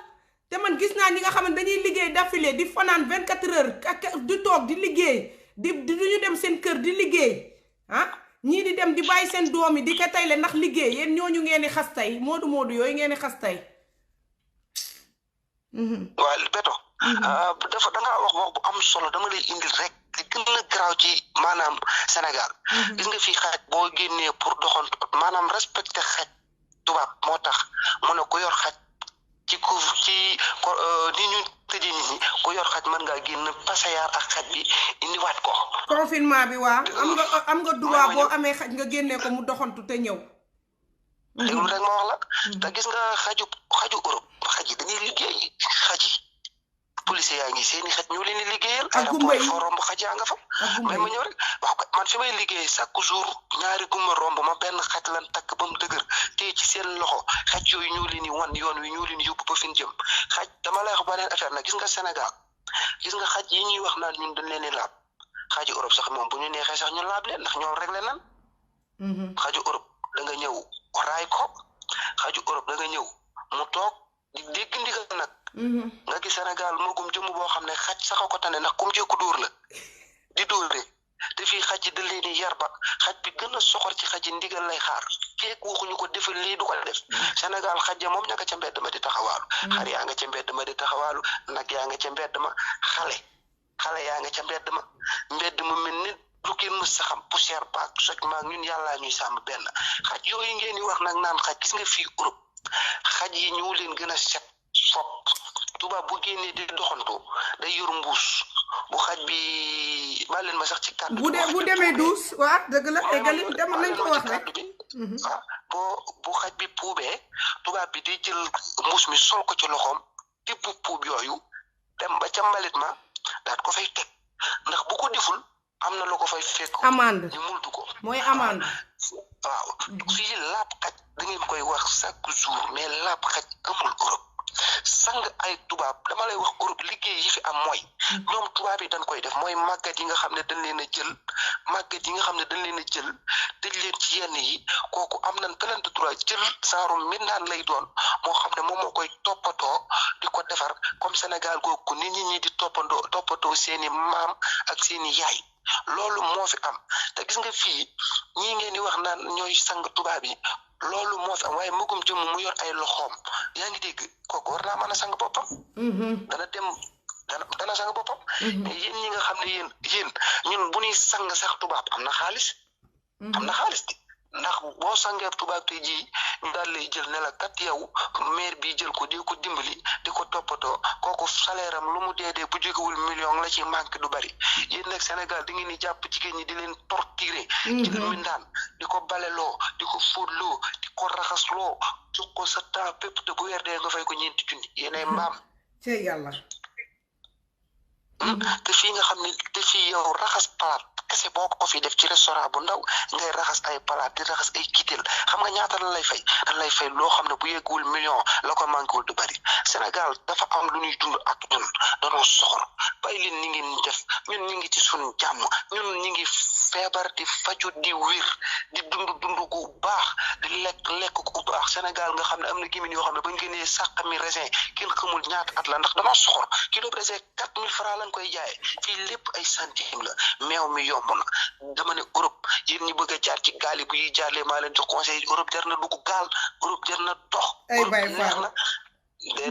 te man gis naa ñi nga xam ne dañuy liggéey d'affilée di fanaan 24 heures ak di toog di liggéey di duñu dem seen kër di liggéey ah ñii di dem di bàyyi seen doom yi di ko tey le ndax liggéey yéen ñooñu ngeen di xas tey moodu yooyu ngeen di xas tey. waaw Beto. dafa dangaa wax bu am solo dama lay indil rek li gën a garaaw ci maanaam Sénégal. gis nga fii xaj boo génnee pour doxantu maanaam respecté xaj tubaab moo tax mu ne ku yor xaj ci ni ñu tëjee nit ñi ku yor xaj mën ngaa génn pasayaar ak xaj bi indiwaat ko. confinement bi waa am nga droit boo amee xaj nga génnee ko mu doxantu te ñëw. déglu rek ma wax la te gis nga xaju Europe xaj yi dañuy liggéey xaj yi policier yaa ngi seeni xaj ñoo leen di liggéeyal. ak gumba yi foo romb xaj yaa nga fa. mais ma ñëw rek wax ko man fi may liggéey chaque jour ñaari gumba romb ma benn xaj lan takk ba mu dëgër téye ci seen loxo xaj yooyu ñoo leen di wan yoon wi ñoo leen di yóbbu ba fi ñu jëm xaj dama lay wax beneen affaire nag gis nga Sénégal gis nga xaj yi ñuy wax naan ñun dañ leen di laab xaji Europe sax moom bu ñu neexee sax ñu laab leen ndax ñoom rek leen nan. xaju Europe da nga ñëw raay ko xaju Europe da nga ñëw mu toog di dégg ndigal nag. nga gis Sénégal moogum jëmm boo xam ne xaj sax a ko tane ndax comme jékku dóor la di dóore te fii xaj yi da leen di yar ba xaj bi gën a soxor ci xaj yi ndigal lay xaar keek waxuñu ko defal lii du ko def Sénégal xaj ya moom ña nga ca mbedd ma di taxawaalu. xar yaa nga ca mbedd ma di taxawaalu nag yaa nga ca mbedd ma xale yaa nga ca mbedd ma mel ni lu kenn mës sa xam poussière baag soj maag ñun yàllaa ñuy sàmm benn xaj yooyu ngeen di wax nag naan xaj gis nga fii Europe xaj yi ñoo leen gën a set fop tubaab bu génnee di doxantu day yor mbuus bu xaj bi maa leen ma sax ci kàddu bu demee duus waa dëgg la eggali dem nañ ko wax rek bu xaj bi puubee tubaab bi day jël mbuus mi sol ko ci loxoom tibb puub yooyu dem ba ca mbalit ma daat ko fay teg ndax bu ko deful am na lu ko fay fekk amande ñu multu ko mooy amande waaw fii laab xaj da ngeen koy wax chaque jour mais laab xaj amul Europe sang ay tubaab dama lay wax Europe liggéey yi fi am mooy ñoom tubaab yi dañ koy def mooy màggat yi nga xam ne dañ leen a jël tëj leen ci yenn yi kooku am nañ plein de droit jël saaru mindaan lay doon moo xam ne moom moo koy toppatoo di ko defar comme Sénégal googu nit ñi di toppatoo seeni maam ak seeni yaay loolu moo fi am te gis nga fii ñii ngeen di wax naan ñooy sang tubaab yi loolu moo fi am waaye mugum jëm mu yor ay loxoom yaa ngi dégg kooku war naa mën a sang boppam dana dem dana sang boppam. mais yéen ñi nga xam ne yéen ñun bu ñuy sang sax tubaab am na xaalis. am na xaalis di ndax boo sangee tubaab tey jii ñu daal lay jël ne la kat yow maire bi jël ko di ko dimbali di ko toppatoo kooku salaire am lu mu dee bu jógewul million la ci manque du bari yéen nag Sénégal di ngeen di jàpp jigéen ñi di leen torturer. ci mindaan di ko baleloo di ko fóotloo di ko raxasloo jox ko sa temps pépp te bu weer dee nga fay ko ñeenti junni yéenay mbaam. ci yàlla. te fii nga xam ne te fii yow raxas palaat kese boo ko fi def ci restaurant bu ndaw ngay raxas ay palaat di raxas ay kitel xam nga ñaata la lay fay dañ lay fay loo xam ne bu yeggul million la ko manqué wul du bari Sénégal dafa am lu ñuy dund ak ñun danoo soxor bàyyi leen ni ngeen def ñun ñu ngi ci suñu jàmm ñun ñu ngi feebar di faju di wér di dund gu baax di lekk gu baax Sénégal nga xam ne am na gémmiñ yoo xam ne bañ génnee sàq mi raisin kenn xamul ñaata at la ndax danoo soxor kilo raisin 4000 francs lañ koy jaayee fii lépp ay centime la meew mi yomb na dama ne Europe yéen ñi bëgg a jaar ci gaal yi bu ñuy jaarlee maa leen jox conseil Europe jar na dugg gaal Europe jar na dox. Europe neex na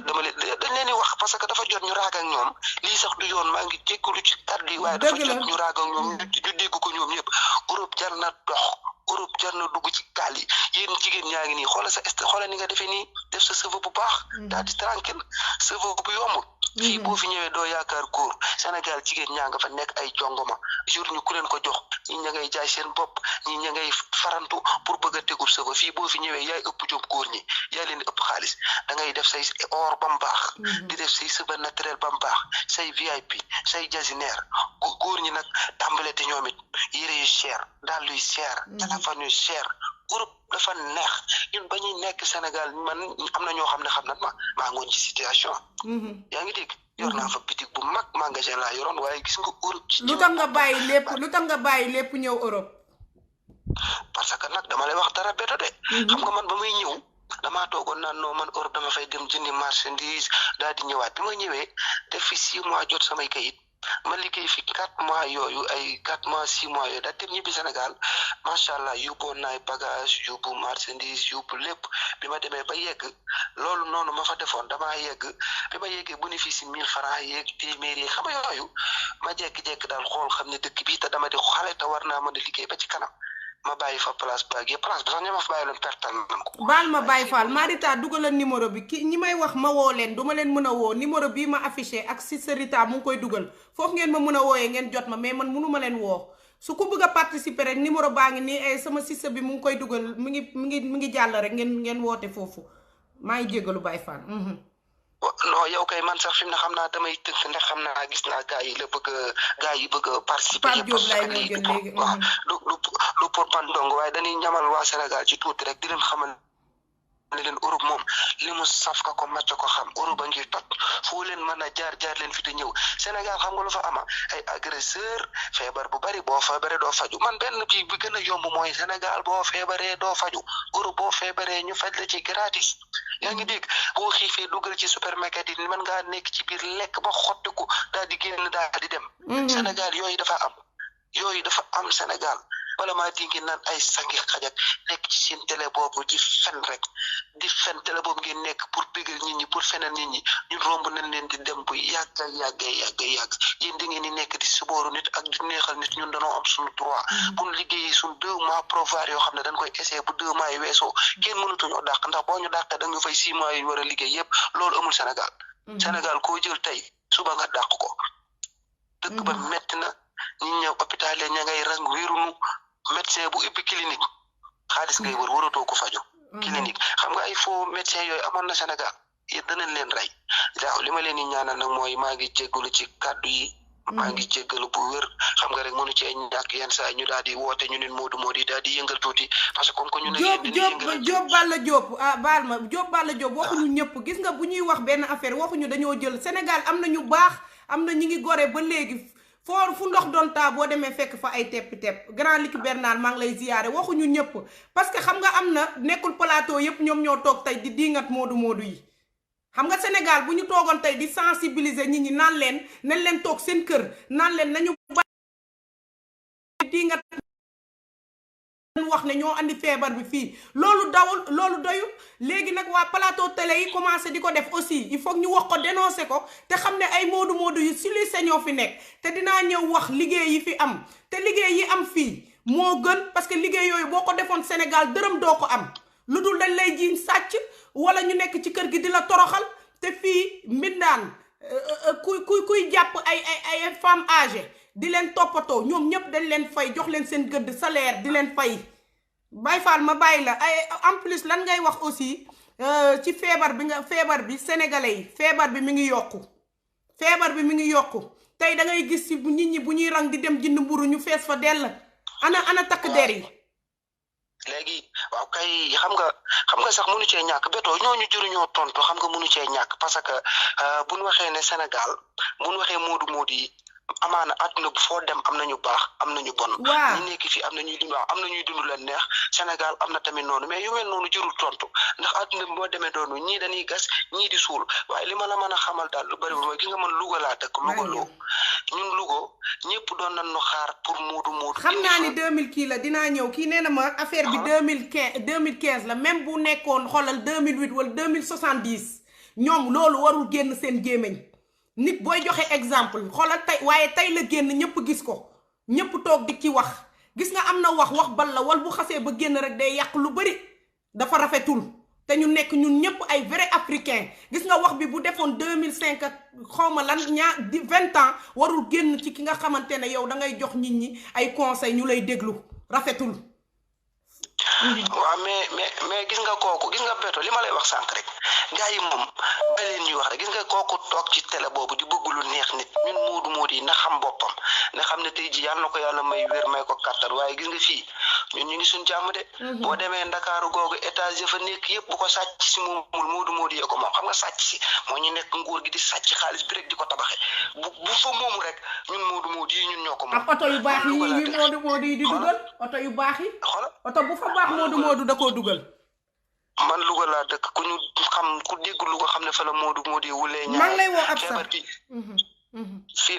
dama leen dañ leen di wax parce que dafa jot ñu raag ak ñoom lii sax du yoon maa ngi jégalu ci kàddu yi waaye dafa jot ñu raag ak ñoom ñu dégg ko ñoom ñëpp Europe jar na dox Europe jar na dugg ci gaal yi yéen jigéen ñaa ngi nii xoolal ni nga defee nii def sa cheveux bu baax daal di tranquille cheveux bu yombul. fii boo fi ñëwee doo yaakaar góor Sénégal jigéen ñaa nga fa nekk ay jongoma jour ñu ku leen ko jox ñi ña ngay jaay seen bopp ñi ña ngay farantu pour bëgg a tegub sëba fii boo fi ñëwee yaay ëpp jom góor ñi yaay leen di ëpp xaalis da ngay def say or ba mu baax di def say sëba naturel ba mu baax say VIP say jasinaire góor ñi nag tàmbale te ñoom it yére yu cher dàll yu cher téléphone yu cher Europe dafa neex ñun ba ñuy nekk Sénégal man am na ñoo xam ne xam na maa ngoon ci situation. yaa ngi dégg yor naa fa bitik bu mag magasin laa yoroon waaye gis nga Europe. lu tax nga bàyyi lépp ñëw Europe. parce que nag dama lay wax dara béto de. xam nga man ba muy ñëw damaa toogoon naan non man Europe dama fay dem jëndi marchandise daal di ñëwaat bi ma ñëwee def fi 6 mois jot samay kayit. ma liggéey fi 4 mois yooyu ay 4 mois 6 mois yooyu daal dem ñibbi Sénégal macha allah yóbboon naay bagage yóbbu marchandise yóbbu lépp bi ma demee ba yegg loolu noonu ma fa defoon damaa yegg bi ma yeggee bénéfice 1000 francs yeeg téeméer yi xam nga yooyu ma jékki-jékki daal xool xam ne dëkk bi te dama di xale te war naa mën a liggéey ba ci kanam ma bàyyi fa place ba gi place bi sax ñoo ma fa bàyyi leen pertal nan ko. baal ma bàyyi Fall Marita dugalal numéro bi ki ñi may wax ma woo leen duma leen mën a woo numéro bii ma affiché ak si Rita mu ngi koy dugal foofu ngeen ma mën a wooyee ngeen jot ma mais man mënuma leen woo su ko bëgg a participer rek numéro baa ngi nii sama sista bi mu ngi koy dugal mi ngi jàll rek ngeen woote foofu maa ngi jégalu Baye Fall. non yow kay man sax fi mu ne xam naa damay tënk ndax xam naa gis naa gars yi bëgg a participer. Pape Diop laay moo jël léegi waaw du pour man dong waaye dañuy ñamal waa Sénégal ci tuuti rek di leen xamal ne leen Europe moom li mu saf ka ko màcc ko xam Europe a ngi toj foo leen mën a jaar leen fi te ñëw Sénégal xam nga lu fa ama ay agresseur feebar bu bari boo feebaree doo faju man benn bi gën a yomb mooy Sénégal boo feebaree doo faju Europe boo feebaree ñu faj la ci gratis yaa ngi dégg boo xiifee duggal ci supermarché yi mën ngaa nekk ci biir lekk ba xottiku daal di génn daal di dem Sénégal yooyu dafa am Sénégal wala maa dingi naan ay sangi xajak nekk ci seen télé boobu di fen rek di fen télé boobu ngeen nekk pour bégal nit ñi pour fenal nit ñi ñun romb nañ leen di dem bu yàgg yéen di ngeen di nekk di subooru nit ak di neexal nit ñun dañoo am suñu droit bu ñu liggéeyee suñu 2 mois provoir yoo xam ne dañ koy essayer bu 2 mois yi weesoo kenn mënatuñoo dàq ndax boo ñu dàqee da nga fay 6 mois yi war a liggéey yëpp loolu amul Sénégal Sénégal koo jël tey suba nga dàq ko dëkk ba metti na ñi ñëw hôpital ña ngay rang wérunu médecin bu ubbi clinique xaalis ngay wër waratoo ko faju clinique xam nga ay faux médecin yooyu amoon na Sénégal yéen danañ leen rey daaw li ma leen di ñaanal nag mooy maa ngi jéggalu ci kàddu yi maa ngi jéggalu bu wér xam nga rek mënu cee ñàkk yenn saa ñu daal di woote ñu nin Modou daal di yëngal tuuti parce que comme que ñu ne Diop Balla Diop baal ma Diop Balla Diop waxuñu ñëpp gis nga bu ñuy wax benn affaire waxuñu dañoo jël Sénégal am na ñu baax am na ñi ngi gore ba léegi fu ndox doon taa boo demee fekk fa ay tepp grand Luc Bernard maa ngi lay ziyaare waxuñu ñëpp parce que xam nga am na nekkul plateau yëpp ñoom ñoo toog tey di diingat Modou yi xam nga Sénégal bu ñu toogoon tey di sensibiliser nit ñi naan leen nañ leen toog seen kër naan leen nañu diingat wax ne ñoo andi feebar bi fii loolu doyul léegi nag waa plateau télé yi commencé di ko def aussi il faut ñu wax ko dénoncer ko te xam ne ay moodu yu silicé ñoo fi nekk te dinaa ñëw wax liggéey yi fi am te liggéey yi am fii moo gën parce que liggéey yooyu boo ko defoon Sénégal dërëm doo ko am lu dul dañ lay jiiñ sàcc wala ñu nekk ci kër gi di la toroxal te fii mbindaan kuy jàpp ay femme âgée di leen toppatoo ñoom ñëpp dañ leen fay jox leen seen gëdd salaire di leen fay Baye Fall ma bàyyi la ay en plus lan ngay wax aussi ci feebar bi sénégalais yi feebar bi mi ngi yokku tey da ngay gis ci nit ñi bu ñuy rang di dem jënd mburu ñu fees fa dell ana takk der yi léegi waaw kay xam nga sax mënu cee ñàkk Beto ñooñu jëruñoo tontu xam nga mënu cee ñàkk parce que buñ waxee ne Sénégal buñ waxee moodu yi amaana àdduna bu foo dem am nañu baax am nañu bon ñu nekk fii am na ñuy dund leen neex Sénégal am na tamit noonu mais yu mel noonu jërul tontu ndax àdduna bi moo demee doonu ñii dañuy gas ñii di suul waaye li ma la mën a xamal daal lu bëri mooy gi nga mën Louga laa dëkk Louga ñun Louga ñëpp doon nañ ñu xaar pour moodu xam naa ni 2000 kii la dinaa ñëw kii nee na ma affaire bi 2015 la même bu nekkoon xoolal 2008 wala 2070 ñoom loolu warul génn seen gémmiñ nit booy joxe exemple xoolal tey waaye tey la génn ñëpp gis ko ñëpp toog di ci wax gis nga am na wax bal la wal bu xasee ba génn rek day yàq lu bari dafa rafetul te ñu nekk ñun ñëpp ay vrai africain gis nga wax bi bu defoon 2005 xawma lan 20 ans warul génn ci ki nga xamante ne yow da ngay jox nit ñi ay conseil ñu lay déglu rafetul. waaw mais gis nga kooku gis nga Beto li ma lay wax sànq rek gars yi moom ba leen ñuy wax rek gis nga kooku toog ci télé boobu di bëgg lu neex nit ñun moodu yi na xam boppam na xam ne tey ji yàlla na ko yàlla may wér may ko kattan waaye gis nga fii ñun ñu ngi suñ jàmm de boo demee Ndakaaru googu étage ya fa nekk yëpp bu ko sàcc si moomul moodu yee ko moom xam nga sàcc si moo ñu nekk nguur gi di sàcc xaalis bi rek di ko tabaxe bu fa moomu rek ñun moodu yi ñun ñoo ko moom ak oto yu baax yi moodu yi di dugal oto yu baax yi oto bu fa baax moodu da koo dugal man Louga laa dëkk ku ñu xam ku dégg Louga xam ne fa la moodu yi wulee ñaar man lay woo ab feebar bi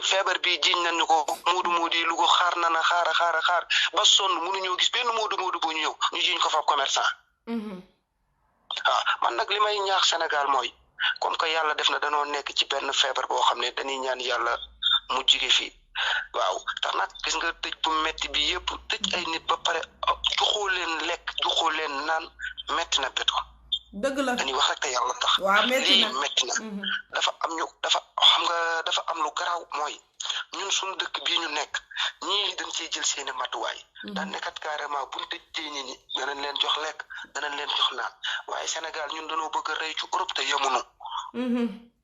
feebar bi jiñ nañu ko moodu yi Louga xaar ba sonn mënuñoo gis benn moodu bu ñu ñëw ñu jiñ ko fa commerçant waaw man nag li may ñaax Sénégal mooy comme que yàlla def na danoo nekk ci benn feebar boo xam ne dañuy ñaan yàlla mu jige fii waaw tax nag gis nga tëj bu metti bi yëpp tëj ay nit ba pare joxoo leen lekk joxoo leen naan metti na Beto dëgg la dañuy wax rek te yàlla tax waaw metti na dafa am lu garaaw mooy ñun suñu dëkk bii ñu nekk ñii dañ cee jël seeni matuwaay daan nekkat carrément buñ tëjee ñi ñi danañ leen jox lekk danañ leen jox naan waaye Sénégal ñun dañoo bëgg a rëy ci Europe te yemunu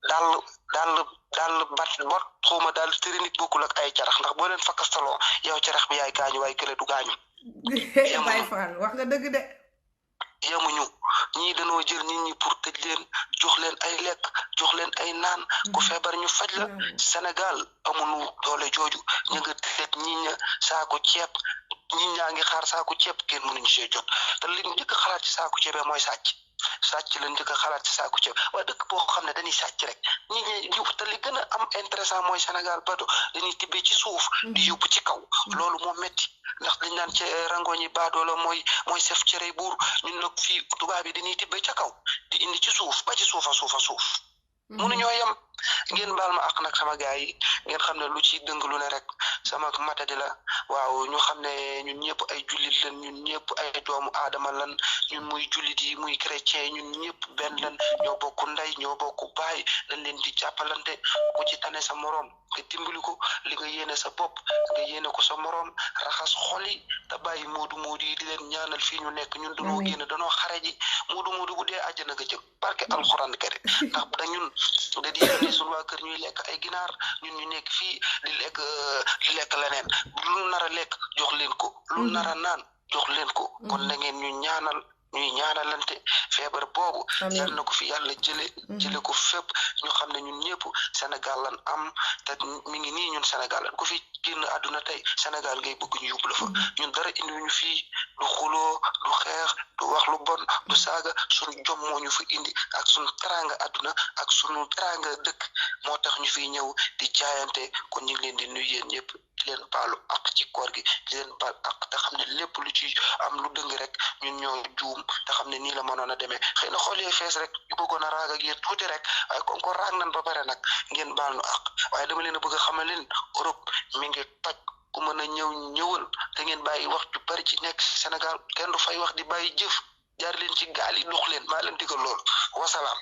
daal bot xawma daal tëri nit bokkul ak ay carax ndax boo leen fakkastaloo yow carax bi yaay gaañu waaye kële du gaañu Baye Fall wax nga dëgg de yemuñu ñii dañoo jël nit ñi pour tëj leen jox leen ay lekk jox leen ay naan ku feebar ñu faj la Sénégal amuñu doole jooju ñu nga teg ñi ña saako ceeb ñi ñaa ngi xaar saako ceeb kenn mënuñu see jot te li njëkk xalaat ci saako ceebee mooy sàcc la njëkk a xalaat ci saako ceeb waaye dëkk boo xam ne dañuy sàcc rek ñi te li gën a am intéressant mooy Sénégal Beto dañuy tibbee ci suuf di yóbbu ci kaw loolu moo metti ndax dañ naan ci rango ñi baadoola mooy sef cere buur ñun nag fii tubaab yi dañuy tibbee ca kaw di indi ci suuf ba ci suuf a suuf mënuñoo yem ngeen baal ma ak nag sama gars yi ngeen xam ne lu ci dëng lu ne rek sama matadi la waaw ñu xam ne ñun ñëpp ay jullit lan ñun ñëpp ay doomu aadama lan ñun muy jullit yi muy chrétien ñun ñëpp benn lan ñoo bokk ndey ñoo bokk baay dañ leen di jàppalante ku ci tane sa moroom nga dimbali ko li nga yéene sa bopp nga yéene ko sa moroom raxas xol yi te bàyyi moodu yi di leen ñaanal fii ñu nekk ñun dañoo génn dañoo xare ji moodu bu dee àjjana nga jëg barke alxuraan kare ndax da ñun da di yónnee suñu waa kër ñuy lekk ay ginaar ñun ñu nekk fii di lekk leneen lu nar a lekk jox leen ko lu nar a naan jox leen ko kon na ngeen ñuy ñaanalante feebar boobu yal na ko fi yàlla jële ko fépp ñu xam ne ñun ñëpp Sénégal lan am te mi ngi nii ñun Sénégal lan ku fi génn àdduna tey Sénégal ngay bëgg ñu yóbbu la fa ñun dara indiwuñu fii du xuloo du xeex du wax lu bon du saaga suñu jom moo ñu fa indi ak suñu teranga àdduna ak suñu teranga dëkk moo tax ñu fiy ñëw di jaayante kon ñu ngi leen di nuyu yéen ñëpp di leen baalu ak ci koor gi di leen baal ak te xam ne lépp lu ci am lu dëng rek ñun ñoo juum te xam ne nii la mënoon a demee xëy na xool yee fees rek ñu bëggoon a raag ak yéen tuuti rek waaye comme ko raag nan ba pare nag ngeen baal nu ak waaye dama leen a bëgg a xamal leen Europe mi ngi toj ku mën a ñëw ñëwal te ngeen bàyyi wax ju bari ci nekk Sénégal kenn du fay wax di bàyyi jëf jaar leen ci gaal yi dox leen maa leen digal loolu wasalaam